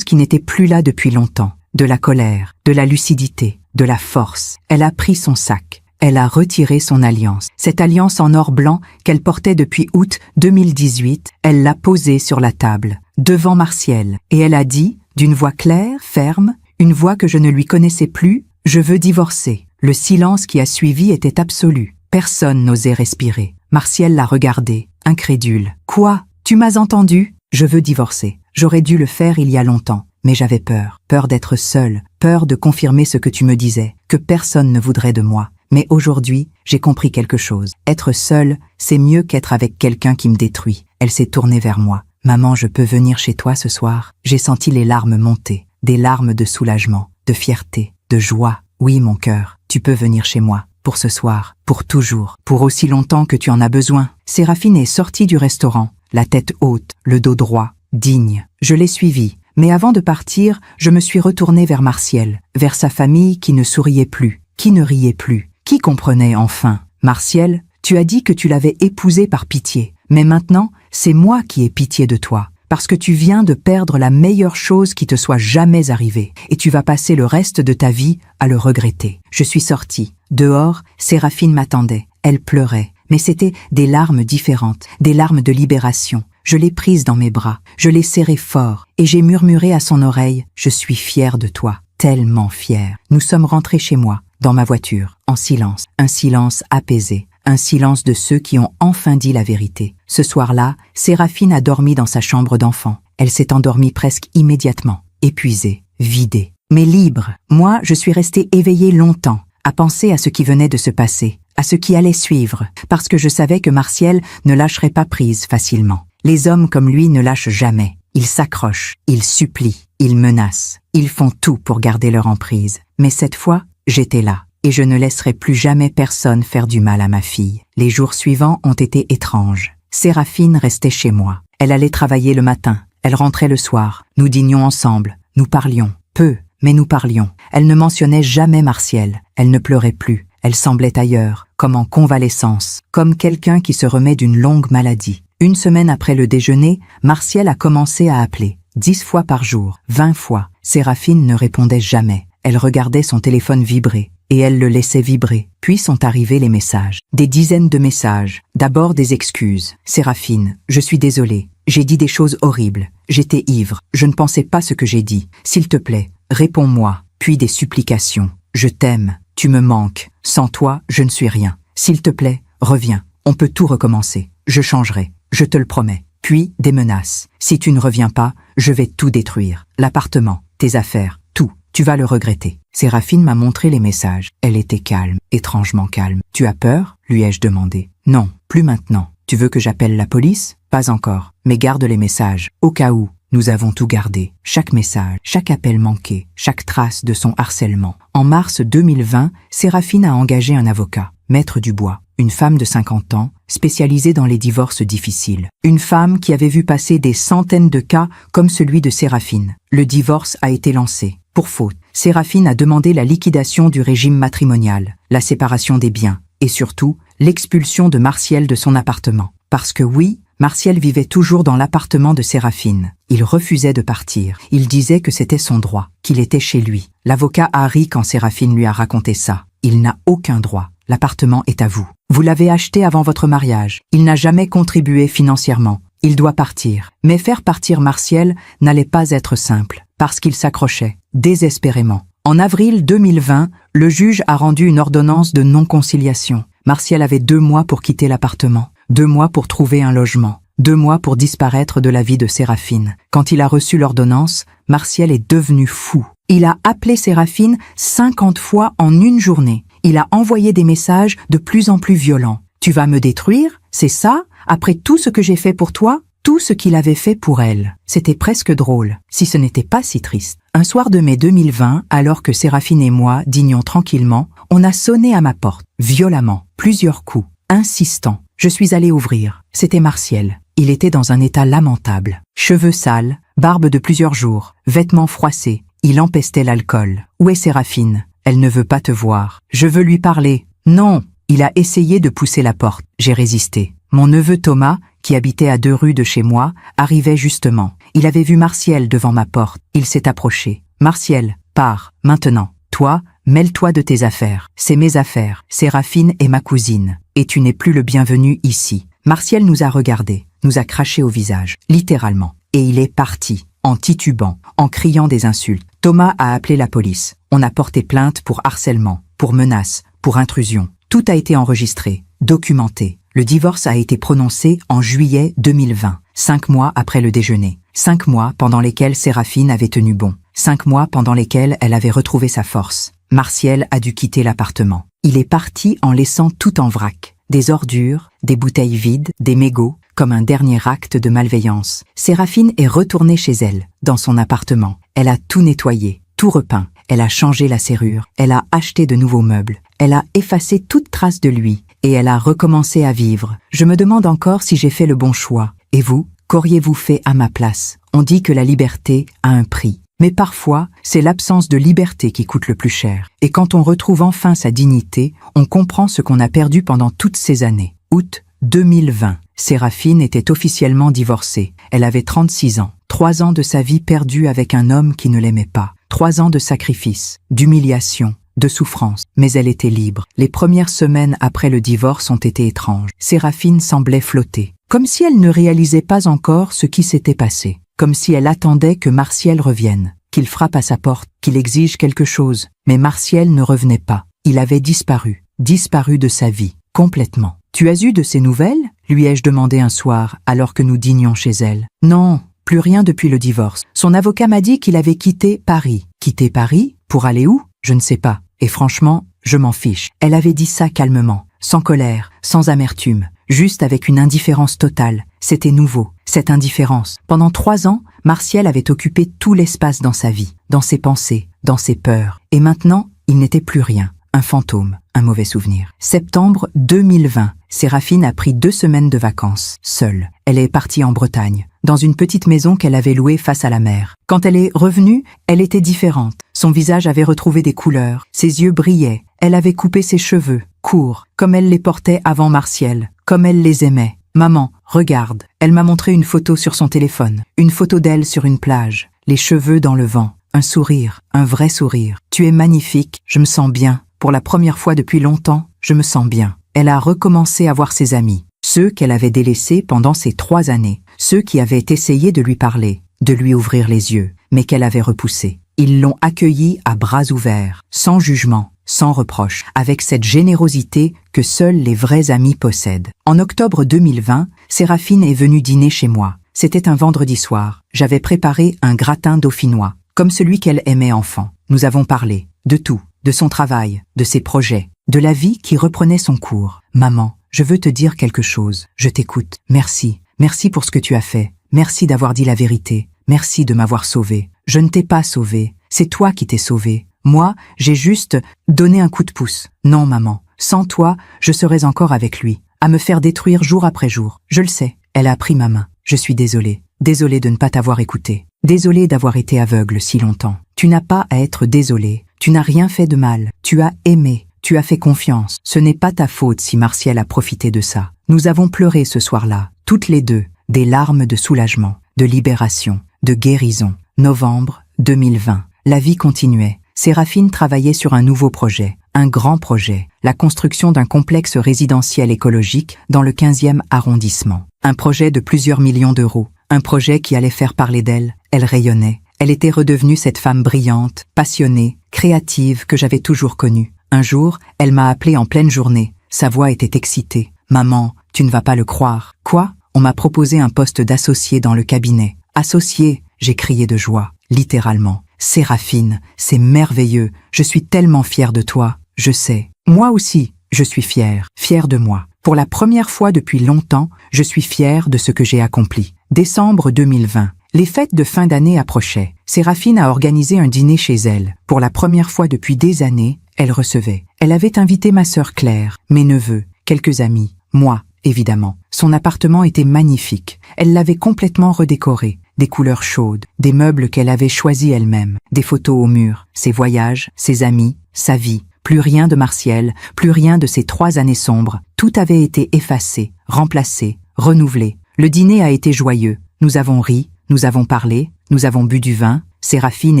qui n'était plus là depuis longtemps, de la colère, de la lucidité, de la force. Elle a pris son sac. Elle a retiré son alliance. Cette alliance en or blanc qu'elle portait depuis août 2018, elle l'a posée sur la table, devant Martiel, et elle a dit, d'une voix claire, ferme, une voix que je ne lui connaissais plus, « Je veux divorcer ». Le silence qui a suivi était absolu. Personne n'osait respirer. Martiel l'a regardé, incrédule. « Quoi? Tu m'as entendu? Je veux divorcer. J'aurais dû le faire il y a longtemps. Mais j'avais peur. Peur d'être seule. Peur de confirmer ce que tu me disais, que personne ne voudrait de moi. Mais aujourd'hui, j'ai compris quelque chose. Être seule, c'est mieux qu'être avec quelqu'un qui me détruit. » Elle s'est tournée vers moi. « Maman, je peux venir chez toi ce soir ?» J'ai senti les larmes monter. Des larmes de soulagement, de fierté, de joie. « Oui, mon cœur, tu peux venir chez moi. Pour ce soir, pour toujours, pour aussi longtemps que tu en as besoin. » Séraphine est sortie du restaurant, la tête haute, le dos droit, digne. Je l'ai suivie. Mais avant de partir, je me suis retournée vers Martiel, vers sa famille qui ne souriait plus, qui ne riait plus, qui comprenait enfin. « Martiel, tu as dit que tu l'avais épousé par pitié, mais maintenant, c'est moi qui ai pitié de toi, parce que tu viens de perdre la meilleure chose qui te soit jamais arrivée, et tu vas passer le reste de ta vie à le regretter. » Je suis sortie. Dehors, Séraphine m'attendait. Elle pleurait, mais c'était des larmes différentes, des larmes de libération. Je l'ai prise dans mes bras, je l'ai serrée fort, et j'ai murmuré à son oreille « Je suis fière de toi, tellement fière. » Nous sommes rentrés chez moi, dans ma voiture, en silence, un silence apaisé, un silence de ceux qui ont enfin dit la vérité. Ce soir-là, Séraphine a dormi dans sa chambre d'enfant. Elle s'est endormie presque immédiatement, épuisée, vidée, mais libre. Moi, je suis restée éveillée longtemps, à penser à ce qui venait de se passer, à ce qui allait suivre, parce que je savais que Martiel ne lâcherait pas prise facilement. Les hommes comme lui ne lâchent jamais. Ils s'accrochent, ils supplient, ils menacent. Ils font tout pour garder leur emprise. Mais cette fois, j'étais là, et je ne laisserai plus jamais personne faire du mal à ma fille. Les jours suivants ont été étranges. Séraphine restait chez moi. Elle allait travailler le matin, elle rentrait le soir. Nous dînions ensemble, nous parlions. Peu, mais nous parlions. Elle ne mentionnait jamais Martiel. Elle ne pleurait plus. Elle semblait ailleurs, comme en convalescence, comme quelqu'un qui se remet d'une longue maladie. Une semaine après le déjeuner, Martiel a commencé à appeler. 10 fois par jour, 20 fois. Séraphine ne répondait jamais. Elle regardait son téléphone vibrer, et elle le laissait vibrer. Puis sont arrivés les messages. Des dizaines de messages. D'abord des excuses. « Séraphine, je suis désolée. J'ai dit des choses horribles. J'étais ivre. Je ne pensais pas ce que j'ai dit. S'il te plaît, réponds-moi. » Puis des supplications. « Je t'aime. Tu me manques. Sans toi, je ne suis rien. S'il te plaît, reviens. On peut tout recommencer. Je changerai. Je te le promets. » Puis des menaces. « Si tu ne reviens pas, je vais tout détruire. L'appartement, tes affaires, tout. Tu vas le regretter. » Séraphine m'a montré les messages. Elle était calme, étrangement calme. « Tu as peur ?» lui ai-je demandé. « Non, plus maintenant. Tu veux que j'appelle la police ? Pas encore. Mais garde les messages, au cas où. » Nous avons tout gardé. Chaque message, chaque appel manqué, chaque trace de son harcèlement. En mars 2020, Séraphine a engagé un avocat, Maître Dubois, une femme de 50 ans, spécialisée dans les divorces difficiles. Une femme qui avait vu passer des centaines de cas comme celui de Séraphine. Le divorce a été lancé. Pour faute, Séraphine a demandé la liquidation du régime matrimonial, la séparation des biens, et surtout, l'expulsion de Martiel de son appartement. Parce que oui, Martiel vivait toujours dans l'appartement de Séraphine. Il refusait de partir. Il disait que c'était son droit, qu'il était chez lui. L'avocat a ri quand Séraphine lui a raconté ça. Il n'a aucun droit. L'appartement est à vous. Vous l'avez acheté avant votre mariage. Il n'a jamais contribué financièrement. Il doit partir. Mais faire partir Martiel n'allait pas être simple, parce qu'il s'accrochait, désespérément. En avril 2020, le juge a rendu une ordonnance de non-conciliation. Martiel avait 2 mois pour quitter l'appartement. 2 mois pour trouver un logement, 2 mois pour disparaître de la vie de Séraphine. Quand il a reçu l'ordonnance, Martiel est devenu fou. Il a appelé Séraphine 50 fois en une journée. Il a envoyé des messages de plus en plus violents. « Tu vas me détruire ? C'est ça ? Après tout ce que j'ai fait pour toi ? » Tout ce qu'il avait fait pour elle. C'était presque drôle, si ce n'était pas si triste. Un soir de mai 2020, alors que Séraphine et moi dînions tranquillement, on a sonné à ma porte, violemment, plusieurs coups, insistant. Je suis allée ouvrir. C'était Martiel. Il était dans un état lamentable. Cheveux sales, barbe de plusieurs jours, vêtements froissés. Il empestait l'alcool. « Où est Séraphine ? Elle ne veut pas te voir. Je veux lui parler. » « Non !» Il a essayé de pousser la porte. J'ai résisté. Mon neveu Thomas, qui habitait à 2 rues de chez moi, arrivait justement. Il avait vu Martial devant ma porte. Il s'est approché. Martial, pars, maintenant. Toi, mêle-toi de tes affaires. C'est mes affaires. Séraphine est ma cousine. Et tu n'es plus le bienvenu ici. Martial nous a regardés, nous a craché au visage, littéralement. Et il est parti, en titubant, en criant des insultes. Thomas a appelé la police. On a porté plainte pour harcèlement, pour menace, pour intrusion. Tout a été enregistré, documenté. Le divorce a été prononcé en juillet 2020, 5 mois après le déjeuner. 5 mois pendant lesquels Séraphine avait tenu bon. 5 mois pendant lesquels elle avait retrouvé sa force. Martial a dû quitter l'appartement. Il est parti en laissant tout en vrac. Des ordures, des bouteilles vides, des mégots, comme un dernier acte de malveillance. Séraphine est retournée chez elle, dans son appartement. Elle a tout nettoyé, tout repeint. Elle a changé la serrure. Elle a acheté de nouveaux meubles. Elle a effacé toute trace de lui. Et elle a recommencé à vivre. Je me demande encore si j'ai fait le bon choix. Et vous, qu'auriez-vous fait à ma place? On dit que la liberté a un prix. Mais parfois, c'est l'absence de liberté qui coûte le plus cher. Et quand on retrouve enfin sa dignité, on comprend ce qu'on a perdu pendant toutes ces années. Août 2020. Séraphine était officiellement divorcée. Elle avait 36 ans. 3 ans de sa vie perdue avec un homme qui ne l'aimait pas. 3 ans de sacrifice, d'humiliation, de souffrance. Mais elle était libre. Les premières semaines après le divorce ont été étranges. Séraphine semblait flotter. Comme si elle ne réalisait pas encore ce qui s'était passé. Comme si elle attendait que Martial revienne, qu'il frappe à sa porte, qu'il exige quelque chose. Mais Martial ne revenait pas. Il avait disparu de sa vie, complètement. « Tu as eu de ses nouvelles ?» lui ai-je demandé un soir, alors que nous dînions chez elle. « Non, plus rien depuis le divorce. Son avocat m'a dit qu'il avait quitté Paris. » « Quitté Paris? Pour aller où? Je ne sais pas. Et franchement, je m'en fiche. » Elle avait dit ça calmement, sans colère, sans amertume, juste avec une indifférence totale. C'était nouveau, cette indifférence. Pendant 3 ans, Martial avait occupé tout l'espace dans sa vie, dans ses pensées, dans ses peurs. Et maintenant, il n'était plus rien. Un fantôme, un mauvais souvenir. Septembre 2020. Séraphine a pris 2 semaines de vacances, seule. Elle est partie en Bretagne, dans une petite maison qu'elle avait louée face à la mer. Quand elle est revenue, elle était différente. Son visage avait retrouvé des couleurs, ses yeux brillaient. Elle avait coupé ses cheveux, courts, comme elle les portait avant Martial, comme elle les aimait. « Maman, regarde !» Elle m'a montré une photo sur son téléphone. Une photo d'elle sur une plage, les cheveux dans le vent. Un sourire, un vrai sourire. « Tu es magnifique, je me sens bien. Pour la première fois depuis longtemps, je me sens bien. » Elle a recommencé à voir ses amis, ceux qu'elle avait délaissés pendant ces 3 années, ceux qui avaient essayé de lui parler, de lui ouvrir les yeux, mais qu'elle avait repoussés. Ils l'ont accueillie à bras ouverts, sans jugement, sans reproche, avec cette générosité que seuls les vrais amis possèdent. En octobre 2020, Séraphine est venue dîner chez moi. C'était un vendredi soir. J'avais préparé un gratin dauphinois, comme celui qu'elle aimait enfant. Nous avons parlé de tout, de son travail, de ses projets, de la vie qui reprenait son cours. « Maman, je veux te dire quelque chose. Je t'écoute. Merci. Merci pour ce que tu as fait. Merci d'avoir dit la vérité. Merci de m'avoir sauvée. Je ne t'ai pas sauvée. C'est toi qui t'es sauvée. Moi, j'ai juste donné un coup de pouce. Non, maman. Sans toi, je serais encore avec lui, à me faire détruire jour après jour. Je le sais. » Elle a pris ma main. « Je suis désolée. Désolée de ne pas t'avoir écouté. Désolée d'avoir été aveugle si longtemps. Tu n'as pas à être désolée. Tu n'as rien fait de mal. Tu as aimé. Tu as fait confiance. Ce n'est pas ta faute si Martial a profité de ça. Nous avons pleuré ce soir-là, toutes les deux, des larmes de soulagement, de libération, de guérison. Novembre 2020. La vie continuait. Séraphine travaillait sur un nouveau projet, un grand projet, la construction d'un complexe résidentiel écologique dans le 15e arrondissement. Un projet de plusieurs millions d'euros, un projet qui allait faire parler d'elle. Elle rayonnait. Elle était redevenue cette femme brillante, passionnée, créative que j'avais toujours connue. Un jour, elle m'a appelé en pleine journée. Sa voix était excitée. « Maman, tu ne vas pas le croire. »« Quoi ?» On m'a proposé un poste d'associé dans le cabinet. « Associé ?» J'ai crié de joie, littéralement. « Séraphine, c'est merveilleux. Je suis tellement fière de toi. Je sais. Moi aussi, je suis fière. Fière de moi. Pour la première fois depuis longtemps, je suis fière de ce que j'ai accompli. » Décembre 2020. Les fêtes de fin d'année approchaient. Séraphine a organisé un dîner chez elle. Pour la première fois depuis des années, elle recevait. Elle avait invité ma sœur Claire, mes neveux, quelques amis, moi, évidemment. Son appartement était magnifique. Elle l'avait complètement redécoré. Des couleurs chaudes, des meubles qu'elle avait choisis elle-même, des photos au mur, ses voyages, ses amis, sa vie. Plus rien de Martial, plus rien de ces 3 années sombres. Tout avait été effacé, remplacé, renouvelé. Le dîner a été joyeux. Nous avons ri, nous avons parlé, nous avons bu du vin. Séraphine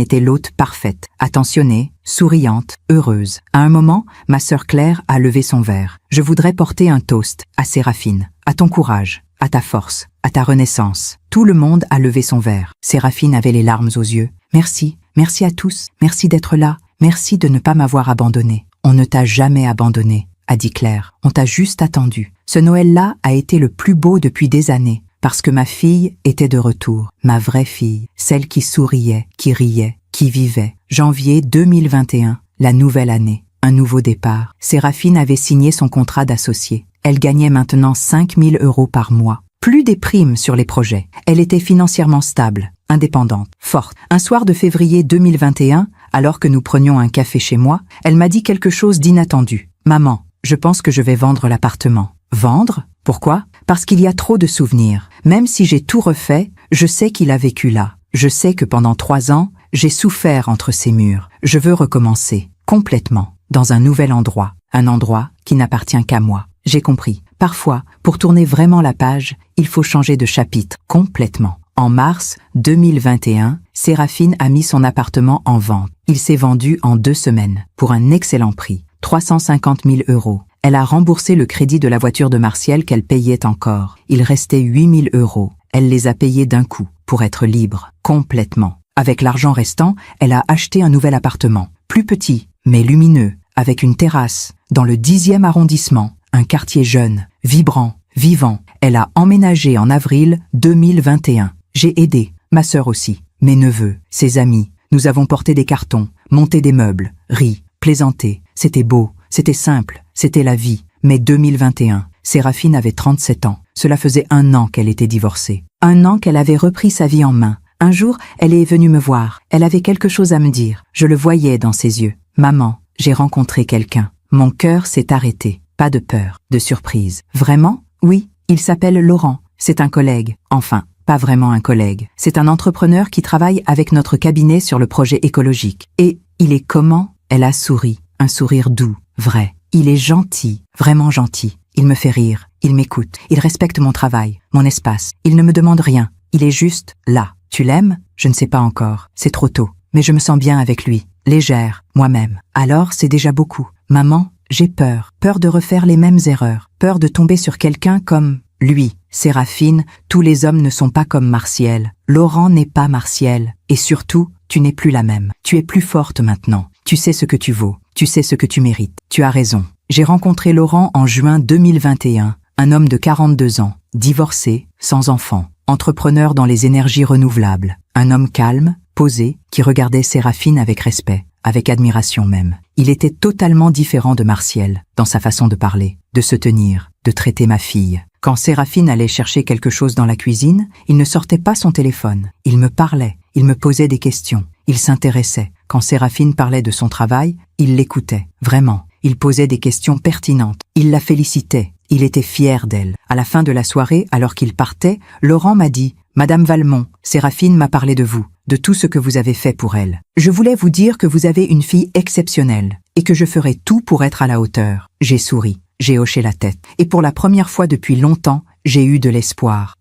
était l'hôte parfaite, attentionnée, souriante, heureuse. À un moment, ma sœur Claire a levé son verre. Je voudrais porter un toast à Séraphine, à ton courage, à ta force, à ta renaissance. Tout le monde a levé son verre. Séraphine avait les larmes aux yeux. Merci, merci à tous, merci d'être là, merci de ne pas m'avoir abandonné. On ne t'a jamais abandonné, a dit Claire. On t'a juste attendu. Ce Noël-là a été le plus beau depuis des années. Parce que ma fille était de retour, ma vraie fille, celle qui souriait, qui riait, qui vivait. Janvier 2021, la nouvelle année, un nouveau départ. Séraphine avait signé son contrat d'associé. Elle gagnait maintenant 5 000 € par mois. Plus des primes sur les projets. Elle était financièrement stable, indépendante, forte. Un soir de février 2021, alors que nous prenions un café chez moi, elle m'a dit quelque chose d'inattendu. « Maman, je pense que je vais vendre l'appartement. » Vendre ? Pourquoi ? Parce qu'il y a trop de souvenirs. Même si j'ai tout refait, je sais qu'il a vécu là. Je sais que pendant 3 ans, j'ai souffert entre ces murs. Je veux recommencer, complètement, dans un nouvel endroit. Un endroit qui n'appartient qu'à moi. J'ai compris. Parfois, pour tourner vraiment la page, il faut changer de chapitre, complètement. En mars 2021, Séraphine a mis son appartement en vente. Il s'est vendu en 2 semaines, pour un excellent prix, 350 000 €. Elle a remboursé le crédit de la voiture de Martial qu'elle payait encore. Il restait 8 000 €. Elle les a payés d'un coup, pour être libre, complètement. Avec l'argent restant, elle a acheté un nouvel appartement, plus petit, mais lumineux, avec une terrasse, dans le 10e arrondissement, un quartier jeune, vibrant, vivant. Elle a emménagé en avril 2021. J'ai aidé, ma sœur aussi, mes neveux, ses amis. Nous avons porté des cartons, monté des meubles, ri, plaisanté. C'était beau, c'était simple. C'était la vie. Mais 2021, Séraphine avait 37 ans. Cela faisait 1 an qu'elle était divorcée. 1 an qu'elle avait repris sa vie en main. Un jour, elle est venue me voir. Elle avait quelque chose à me dire. Je le voyais dans ses yeux. « Maman, j'ai rencontré quelqu'un. Mon cœur s'est arrêté. Pas de peur, de surprise. »« Vraiment ? Oui, il s'appelle Laurent. C'est un collègue. Enfin, pas vraiment un collègue. C'est un entrepreneur qui travaille avec notre cabinet sur le projet écologique. Et il est comment ? » Elle a souri. Un sourire doux, vrai. Il est gentil, vraiment gentil. Il me fait rire, il m'écoute, il respecte mon travail, mon espace. Il ne me demande rien, il est juste là. Tu l'aimes ? Je ne sais pas encore, c'est trop tôt. Mais je me sens bien avec lui, légère, moi-même. Alors c'est déjà beaucoup. Maman, j'ai peur. Peur de refaire les mêmes erreurs. Peur de tomber sur quelqu'un comme lui. Séraphine, tous les hommes ne sont pas comme Martial. Laurent n'est pas Martial. Et surtout, tu n'es plus la même. Tu es plus forte maintenant. Tu sais ce que tu vaux. Tu sais ce que tu mérites. Tu as raison. J'ai rencontré Laurent en juin 2021, un homme de 42 ans, divorcé, sans enfant, entrepreneur dans les énergies renouvelables, un homme calme, posé, qui regardait Séraphine avec respect, avec admiration même. Il était totalement différent de Martial, dans sa façon de parler, de se tenir, de traiter ma fille. Quand Séraphine allait chercher quelque chose dans la cuisine, il ne sortait pas son téléphone. Il me parlait, il me posait des questions, il s'intéressait. Quand Séraphine parlait de son travail, il l'écoutait, vraiment. Il posait des questions pertinentes. Il la félicitait. Il était fier d'elle. À la fin de la soirée, alors qu'il partait, Laurent m'a dit « Madame Valmont, Séraphine m'a parlé de vous, de tout ce que vous avez fait pour elle. Je voulais vous dire que vous avez une fille exceptionnelle et que je ferai tout pour être à la hauteur. » J'ai souri, j'ai hoché la tête. Et pour la première fois depuis longtemps, j'ai eu de l'espoir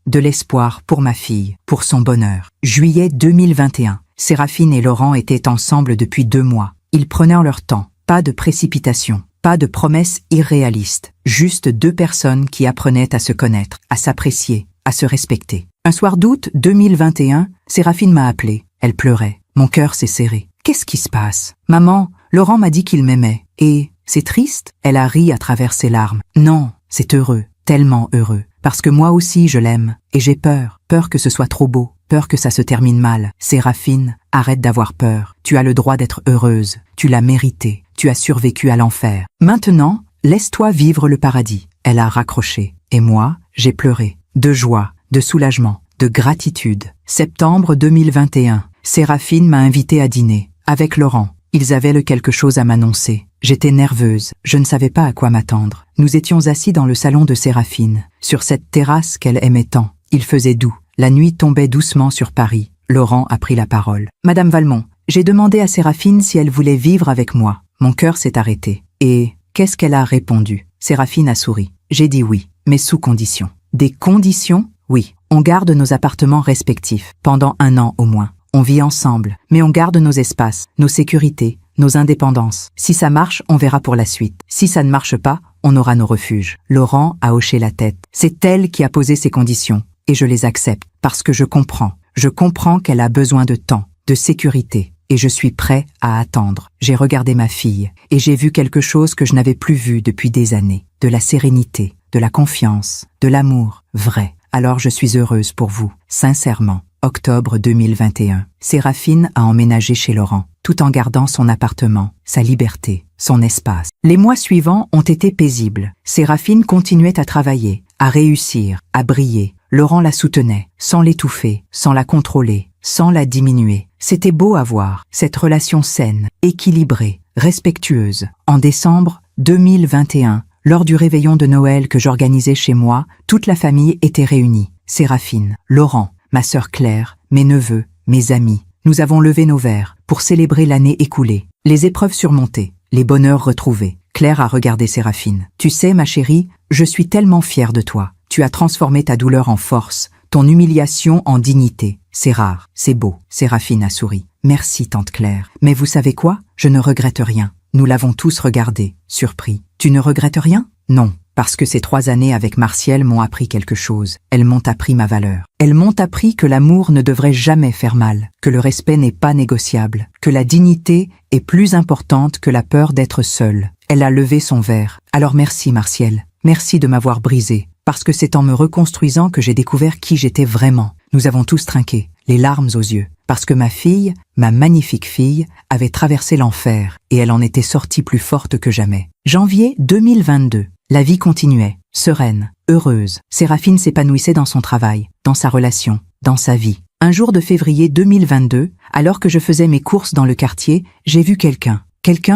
pour ma fille, pour son bonheur. Juillet 2021. Séraphine et Laurent étaient ensemble depuis 2 mois. Ils prenaient leur temps, pas de précipitation, pas de promesses irréalistes, juste 2 personnes qui apprenaient à se connaître, à s'apprécier, à se respecter. Un soir d'août 2021, Séraphine m'a appelé. Elle pleurait. Mon cœur s'est serré. Qu'est-ce qui se passe ? Maman, Laurent m'a dit qu'il m'aimait. Et c'est triste ? Elle a ri à travers ses larmes. Non, c'est heureux, tellement heureux. Parce que moi aussi je l'aime. Et j'ai peur que ce soit trop beau. Peur que ça se termine mal. Séraphine, arrête d'avoir peur. Tu as le droit d'être heureuse. Tu l'as mérité. Tu as survécu à l'enfer. Maintenant, laisse-toi vivre le paradis. Elle a raccroché. Et moi, j'ai pleuré. De joie, de soulagement, de gratitude. Septembre 2021. Séraphine m'a invité à dîner. Avec Laurent. Ils avaient quelque chose à m'annoncer. J'étais nerveuse. Je ne savais pas à quoi m'attendre. Nous étions assis dans le salon de Séraphine. Sur cette terrasse qu'elle aimait tant. Il faisait doux. La nuit tombait doucement sur Paris. Laurent a pris la parole. « Madame Valmont, j'ai demandé à Séraphine si elle voulait vivre avec moi. Mon cœur s'est arrêté. Et qu'est-ce qu'elle a répondu ?» Séraphine a souri. J'ai dit oui, mais sous condition. Des conditions ? Oui. On garde nos appartements respectifs, pendant 1 an au moins. On vit ensemble, mais on garde nos espaces, nos sécurités, nos indépendances. Si ça marche, on verra pour la suite. Si ça ne marche pas, on aura nos refuges. Laurent a hoché la tête. C'est elle qui a posé ces conditions, et je les accepte, parce que je comprends. Je comprends qu'elle a besoin de temps, de sécurité, et je suis prêt à attendre. J'ai regardé ma fille, et j'ai vu quelque chose que je n'avais plus vu depuis des années. De la sérénité, de la confiance, de l'amour, vrai. Alors je suis heureuse pour vous, sincèrement. Octobre 2021. Séraphine a emménagé chez Laurent, tout en gardant son appartement, sa liberté, son espace. Les mois suivants ont été paisibles. Séraphine continuait à travailler, à réussir, à briller. Laurent la soutenait, sans l'étouffer, sans la contrôler, sans la diminuer. C'était beau à voir, cette relation saine, équilibrée, respectueuse. En décembre 2021, lors du réveillon de Noël que j'organisais chez moi, toute la famille était réunie. Séraphine, Laurent, ma sœur Claire, mes neveux, mes amis. Nous avons levé nos verres pour célébrer l'année écoulée, les épreuves surmontées, les bonheurs retrouvés. Claire a regardé Séraphine. Tu sais, ma chérie, je suis tellement fière de toi. Tu as transformé ta douleur en force, ton humiliation en dignité. C'est rare, c'est beau. Séraphine a souri. Merci, tante Claire. Mais vous savez quoi? Je ne regrette rien. Nous l'avons tous regardé, surpris. Tu ne regrettes rien? Non. Parce que ces 3 années avec Martial m'ont appris quelque chose. Elles m'ont appris ma valeur. Elles m'ont appris que l'amour ne devrait jamais faire mal, que le respect n'est pas négociable, que la dignité est plus importante que la peur d'être seule. Elle a levé son verre. Alors merci Martial. Merci de m'avoir brisé. Parce que c'est en me reconstruisant que j'ai découvert qui j'étais vraiment. Nous avons tous trinqué, les larmes aux yeux. Parce que ma fille, ma magnifique fille, avait traversé l'enfer et elle en était sortie plus forte que jamais. Janvier 2022. La vie continuait, sereine, heureuse. Séraphine s'épanouissait dans son travail, dans sa relation, dans sa vie. Un jour de février 2022, alors que je faisais mes courses dans le quartier, j'ai vu quelqu'un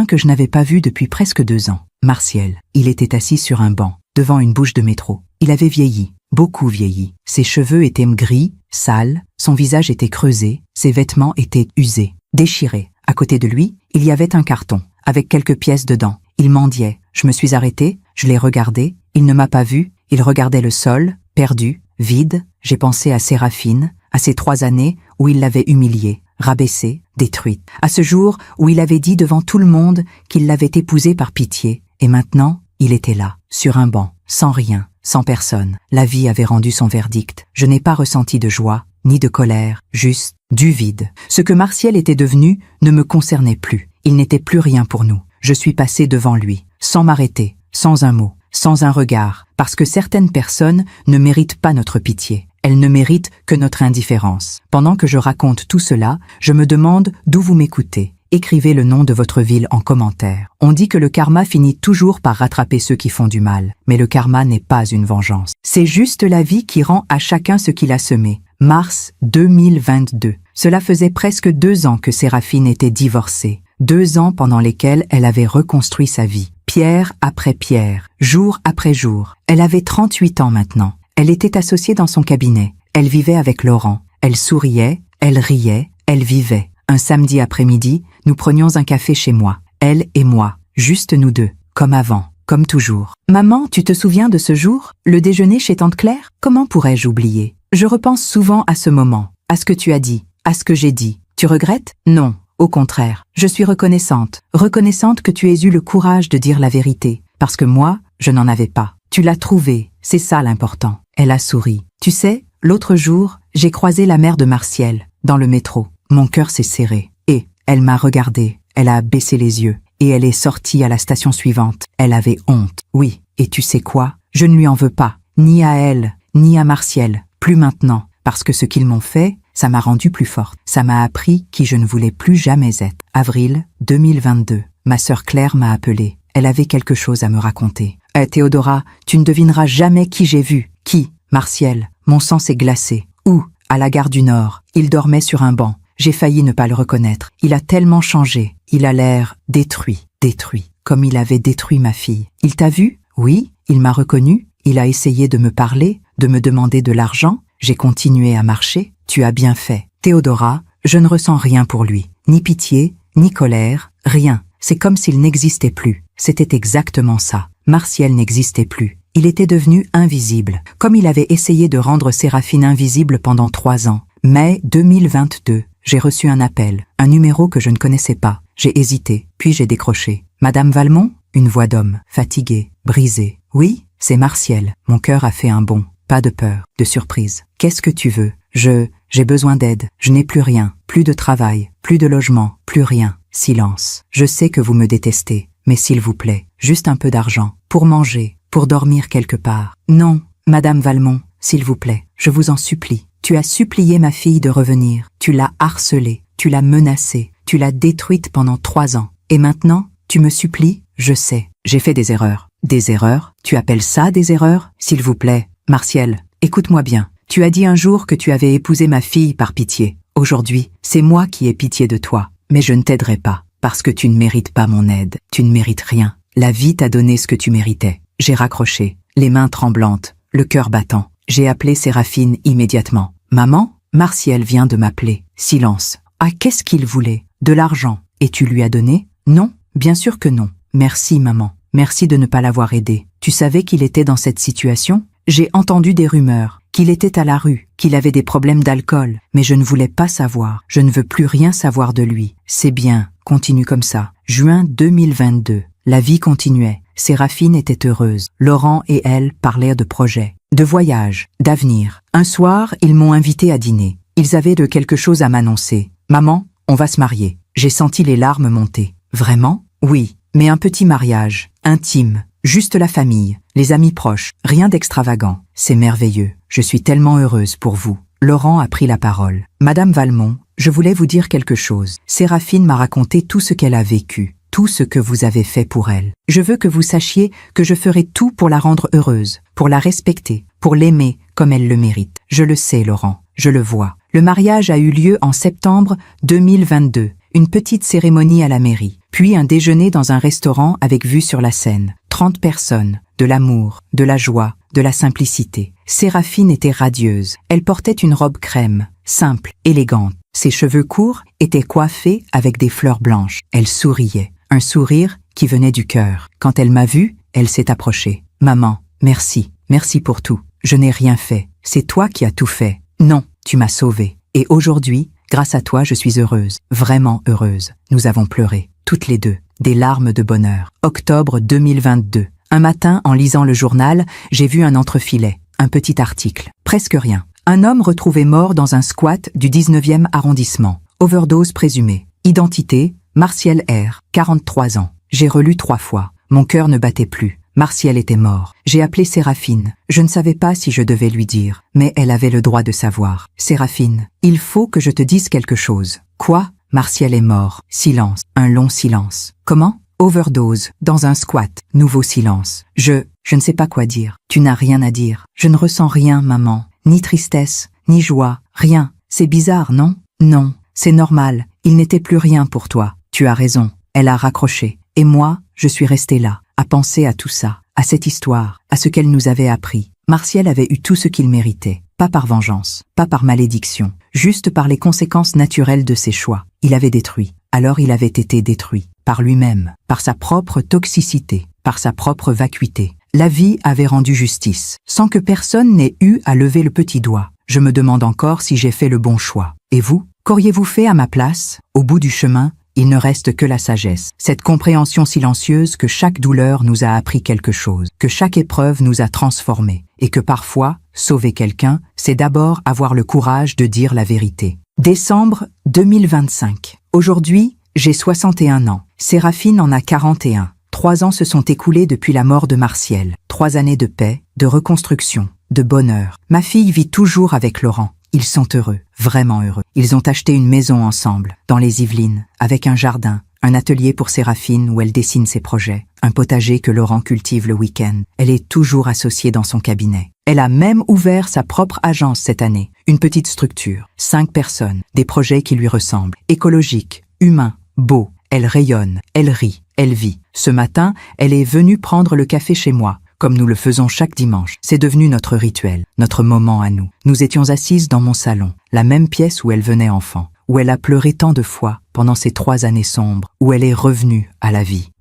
que je n'avais pas vu depuis presque 2 ans. Martial. Il était assis sur un banc, devant une bouche de métro. Il avait vieilli, beaucoup vieilli. Ses cheveux étaient gris, sales, son visage était creusé, ses vêtements étaient usés, déchirés. À côté de lui, il y avait un carton, avec quelques pièces dedans. Il mendiait. Je me suis arrêtée, je l'ai regardé, il ne m'a pas vu, il regardait le sol, perdu, vide. J'ai pensé à Séraphine, à ces 3 années où il l'avait humiliée, rabaissée, détruite. À ce jour où il avait dit devant tout le monde qu'il l'avait épousée par pitié. Et maintenant, il était là, sur un banc, sans rien, sans personne. La vie avait rendu son verdict. Je n'ai pas ressenti de joie, ni de colère, juste du vide. Ce que Martial était devenu ne me concernait plus. Il n'était plus rien pour nous. Je suis passé devant lui, sans m'arrêter, sans un mot, sans un regard, parce que certaines personnes ne méritent pas notre pitié. Elles ne méritent que notre indifférence. Pendant que je raconte tout cela, je me demande d'où vous m'écoutez. Écrivez le nom de votre ville en commentaire. On dit que le karma finit toujours par rattraper ceux qui font du mal. Mais le karma n'est pas une vengeance. C'est juste la vie qui rend à chacun ce qu'il a semé. Mars 2022. Cela faisait presque 2 ans que Séraphine était divorcée. 2 ans pendant lesquels elle avait reconstruit sa vie. Pierre après pierre, jour après jour. Elle avait 38 ans maintenant. Elle était associée dans son cabinet. Elle vivait avec Laurent. Elle souriait, elle riait, elle vivait. Un samedi après-midi, nous prenions un café chez moi. Elle et moi, juste nous deux, comme avant, comme toujours. Maman, tu te souviens de ce jour? Le déjeuner chez tante Claire? Comment pourrais-je oublier? Je repense souvent à ce moment, à ce que tu as dit, à ce que j'ai dit. Tu regrettes? Non. Au contraire, je suis reconnaissante que tu aies eu le courage de dire la vérité, parce que moi, je n'en avais pas. Tu l'as trouvé, c'est ça l'important. Elle a souri. Tu sais, l'autre jour, j'ai croisé la mère de Martial, dans le métro. Mon cœur s'est serré, et elle m'a regardé, elle a baissé les yeux, et elle est sortie à la station suivante. Elle avait honte. Oui, et tu sais quoi? Je ne lui en veux pas, ni à elle, ni à Martial, plus maintenant, parce que ce qu'ils m'ont fait, ça m'a rendue plus forte. Ça m'a appris qui je ne voulais plus jamais être. Avril 2022. Ma sœur Claire m'a appelée. Elle avait quelque chose à me raconter. Théodora, tu ne devineras jamais qui j'ai vu. Qui? Martial. Mon sang s'est glacé. Où? À la gare du Nord. Il dormait sur un banc. J'ai failli ne pas le reconnaître. Il a tellement changé. Il a l'air détruit. Comme il avait détruit ma fille. Il t'a vu? Oui. Il m'a reconnu. Il a essayé de me parler, de me demander de l'argent. J'ai continué à marcher. Tu as bien fait. Théodora, je ne ressens rien pour lui. Ni pitié, ni colère, rien. C'est comme s'il n'existait plus. C'était exactement ça. Martial n'existait plus. Il était devenu invisible, comme il avait essayé de rendre Séraphine invisible pendant 3 ans. Mai 2022, j'ai reçu un appel, un numéro que je ne connaissais pas. J'ai hésité, puis j'ai décroché. Madame Valmont? Une voix d'homme, fatiguée, brisée. Oui, c'est Martial. Mon cœur a fait un bond. Pas de peur, de surprise. Qu'est-ce que tu veux? J'ai besoin d'aide. Je n'ai plus rien. Plus de travail, plus de logement, plus rien. Silence. Je sais que vous me détestez, mais s'il vous plaît, juste un peu d'argent. Pour manger, pour dormir quelque part. Non, Madame Valmont, s'il vous plaît, je vous en supplie. Tu as supplié ma fille de revenir. Tu l'as harcelée, tu l'as menacée, tu l'as détruite pendant 3 ans. Et maintenant, tu me supplies? Je sais, j'ai fait des erreurs. Des erreurs? Tu appelles ça des erreurs? S'il vous plaît, Martial, écoute-moi bien. Tu as dit un jour que tu avais épousé ma fille par pitié. Aujourd'hui, c'est moi qui ai pitié de toi. Mais je ne t'aiderai pas, parce que tu ne mérites pas mon aide. Tu ne mérites rien. La vie t'a donné ce que tu méritais. J'ai raccroché, les mains tremblantes, le cœur battant. J'ai appelé Séraphine immédiatement. Maman? Martial vient de m'appeler. Silence. Ah, qu'est-ce qu'il voulait? De l'argent. Et tu lui as donné? Non, bien sûr que non. Merci, maman. Merci de ne pas l'avoir aidé. Tu savais qu'il était dans cette situation? J'ai entendu des rumeurs, qu'il était à la rue, qu'il avait des problèmes d'alcool, mais je ne voulais pas savoir. Je ne veux plus rien savoir de lui. C'est bien, continue comme ça. Juin 2022. La vie continuait. Séraphine était heureuse. Laurent et elle parlaient de projets, de voyages, d'avenir. Un soir, ils m'ont invité à dîner. Ils avaient de quelque chose à m'annoncer. Maman, on va se marier. J'ai senti les larmes monter. Vraiment? Oui, mais un petit mariage, intime, juste la famille, les amis proches, rien d'extravagant. C'est merveilleux. Je suis tellement heureuse pour vous. Laurent a pris la parole. Madame Valmont, je voulais vous dire quelque chose. Séraphine m'a raconté tout ce qu'elle a vécu, tout ce que vous avez fait pour elle. Je veux que vous sachiez que je ferai tout pour la rendre heureuse, pour la respecter, pour l'aimer comme elle le mérite. Je le sais, Laurent, je le vois. Le mariage a eu lieu en septembre 2022. Une petite cérémonie à la mairie, puis un déjeuner dans un restaurant avec vue sur la Seine. 30 personnes, de l'amour, de la joie, de la simplicité. Séraphine était radieuse. Elle portait une robe crème, simple, élégante. Ses cheveux courts étaient coiffés avec des fleurs blanches. Elle souriait, un sourire qui venait du cœur. Quand elle m'a vue, elle s'est approchée. « Maman, merci, merci pour tout. Je n'ai rien fait. C'est toi qui as tout fait. Non, tu m'as sauvée. Et aujourd'hui, grâce à toi, je suis heureuse, vraiment heureuse. » Nous avons pleuré, toutes les deux, des larmes de bonheur. Octobre 2022. Un matin, en lisant le journal, j'ai vu un entrefilet, un petit article, presque rien. Un homme retrouvé mort dans un squat du 19e arrondissement. Overdose présumée. Identité, Martial R, 43 ans. J'ai relu 3 fois. Mon cœur ne battait plus. Martial était mort. J'ai appelé Séraphine. Je ne savais pas si je devais lui dire, mais elle avait le droit de savoir. Séraphine, il faut que je te dise quelque chose. Quoi? Martial est mort. Silence. Un long silence. Comment? Overdose. Dans un squat. Nouveau silence. Je ne sais pas quoi dire. Tu n'as rien à dire. Je ne ressens rien, maman. Ni tristesse, ni joie. Rien. C'est bizarre, non? Non. C'est normal. Il n'était plus rien pour toi. Tu as raison. Elle a raccroché. Et moi, je suis restée là, à penser à tout ça, à cette histoire, à ce qu'elle nous avait appris. Martial avait eu tout ce qu'il méritait. Pas par vengeance, pas par malédiction, juste par les conséquences naturelles de ses choix. Il avait détruit. Alors il avait été détruit. Par lui-même, par sa propre toxicité, par sa propre vacuité. La vie avait rendu justice, sans que personne n'ait eu à lever le petit doigt. Je me demande encore si j'ai fait le bon choix. Et vous? Qu'auriez-vous fait à ma place? Au bout du chemin, il ne reste que la sagesse, cette compréhension silencieuse que chaque douleur nous a appris quelque chose, que chaque épreuve nous a transformés, et que parfois, sauver quelqu'un, c'est d'abord avoir le courage de dire la vérité. Décembre 2025. Aujourd'hui, j'ai 61 ans. Séraphine en a 41. 3 ans se sont écoulés depuis la mort de Martial. 3 années de paix, de reconstruction, de bonheur. Ma fille vit toujours avec Laurent. Ils sont heureux, vraiment heureux. Ils ont acheté une maison ensemble, dans les Yvelines, avec un jardin, un atelier pour Séraphine où elle dessine ses projets, un potager que Laurent cultive le week-end. Elle est toujours associée dans son cabinet. Elle a même ouvert sa propre agence cette année, une petite structure, 5 personnes, des projets qui lui ressemblent, écologiques, humains, beaux. Elle rayonne, elle rit, elle vit. Ce matin, elle est venue prendre le café chez moi, comme nous le faisons chaque dimanche. C'est devenu notre rituel, notre moment à nous. Nous étions assises dans mon salon, la même pièce où elle venait enfant, où elle a pleuré tant de fois pendant ces 3 années sombres, où elle est revenue à la vie.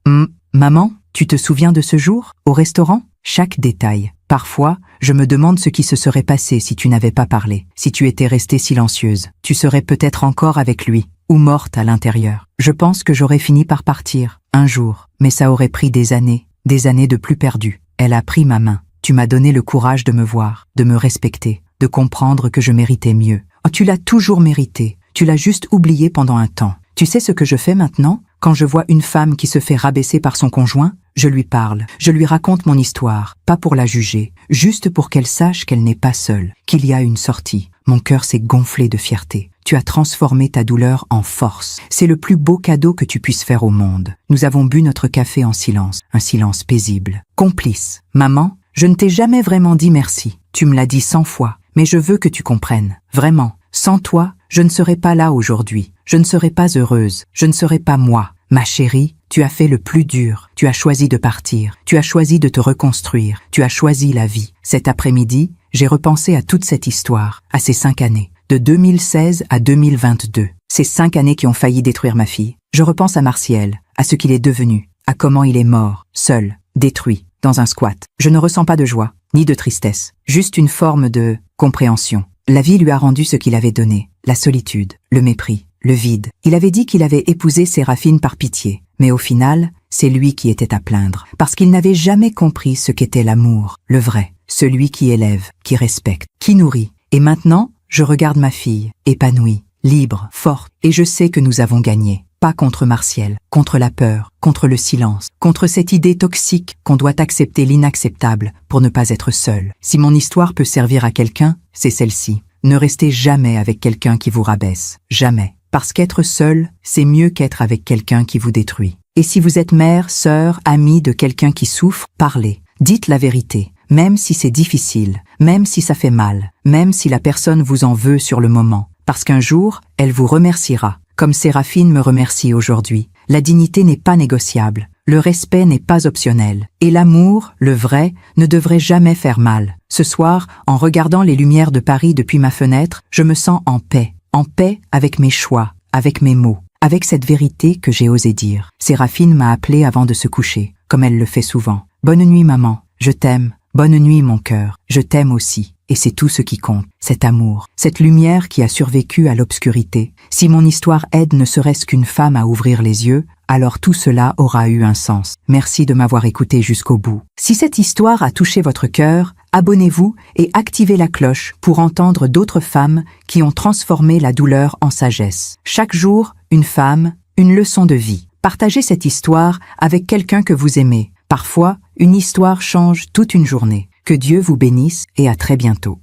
Maman, Tu te souviens de ce jour, au restaurant? Chaque détail. Parfois, je me demande ce qui se serait passé si tu n'avais pas parlé, si tu étais restée silencieuse. Tu serais peut-être encore avec lui, ou morte à l'intérieur. Je pense que j'aurais fini par partir, un jour, mais ça aurait pris des années de plus perdues. Elle a pris ma main. Tu m'as donné le courage de me voir, de me respecter, de comprendre que je méritais mieux. Oh, tu l'as toujours mérité. Tu l'as juste oublié pendant un temps. Tu sais ce que je fais maintenant? Quand je vois une femme qui se fait rabaisser par son conjoint, je lui parle, je lui raconte mon histoire, pas pour la juger, juste pour qu'elle sache qu'elle n'est pas seule, qu'il y a une sortie. Mon cœur s'est gonflé de fierté. Tu as transformé ta douleur en force. C'est le plus beau cadeau que tu puisses faire au monde. Nous avons bu notre café en silence, un silence paisible. Complice. Maman, je ne t'ai jamais vraiment dit merci. Tu me l'as dit 100 fois, mais je veux que tu comprennes. Vraiment, sans toi, je ne serais pas là aujourd'hui. Je ne serais pas heureuse. Je ne serais pas moi. Ma chérie, tu as fait le plus dur. Tu as choisi de partir. Tu as choisi de te reconstruire. Tu as choisi la vie. Cet après-midi, j'ai repensé à toute cette histoire, à ces 5 années, de 2016 à 2022. Ces 5 années qui ont failli détruire ma fille. Je repense à Martial, à ce qu'il est devenu, à comment il est mort, seul, détruit, dans un squat. Je ne ressens pas de joie, ni de tristesse, juste une forme de compréhension. La vie lui a rendu ce qu'il avait donné, la solitude, le mépris, le vide. Il avait dit qu'il avait épousé Séraphine par pitié, mais au final, c'est lui qui était à plaindre, parce qu'il n'avait jamais compris ce qu'était l'amour, le vrai, celui qui élève, qui respecte, qui nourrit. Et maintenant, je regarde ma fille, épanouie, libre, forte, et je sais que nous avons gagné. Pas contre Martial, contre la peur, contre le silence, contre cette idée toxique qu'on doit accepter l'inacceptable pour ne pas être seul. Si mon histoire peut servir à quelqu'un, c'est celle-ci. Ne restez jamais avec quelqu'un qui vous rabaisse. Jamais. Parce qu'être seul, c'est mieux qu'être avec quelqu'un qui vous détruit. Et si vous êtes mère, sœur, amie de quelqu'un qui souffre, parlez. Dites la vérité. Même si c'est difficile, même si ça fait mal, même si la personne vous en veut sur le moment. Parce qu'un jour, elle vous remerciera. Comme Séraphine me remercie aujourd'hui. La dignité n'est pas négociable. Le respect n'est pas optionnel. Et l'amour, le vrai, ne devrait jamais faire mal. Ce soir, en regardant les lumières de Paris depuis ma fenêtre, je me sens en paix avec mes choix, avec mes mots, avec cette vérité que j'ai osé dire. Séraphine m'a appelé avant de se coucher, comme elle le fait souvent. Bonne nuit maman, je t'aime. Bonne nuit mon cœur, je t'aime aussi. Et c'est tout ce qui compte, cet amour, cette lumière qui a survécu à l'obscurité. Si mon histoire aide ne serait-ce qu'une femme à ouvrir les yeux, alors tout cela aura eu un sens. Merci de m'avoir écouté jusqu'au bout. Si cette histoire a touché votre cœur, abonnez-vous et activez la cloche pour entendre d'autres femmes qui ont transformé la douleur en sagesse. Chaque jour, une femme, une leçon de vie. Partagez cette histoire avec quelqu'un que vous aimez. Parfois, une histoire change toute une journée. Que Dieu vous bénisse et à très bientôt.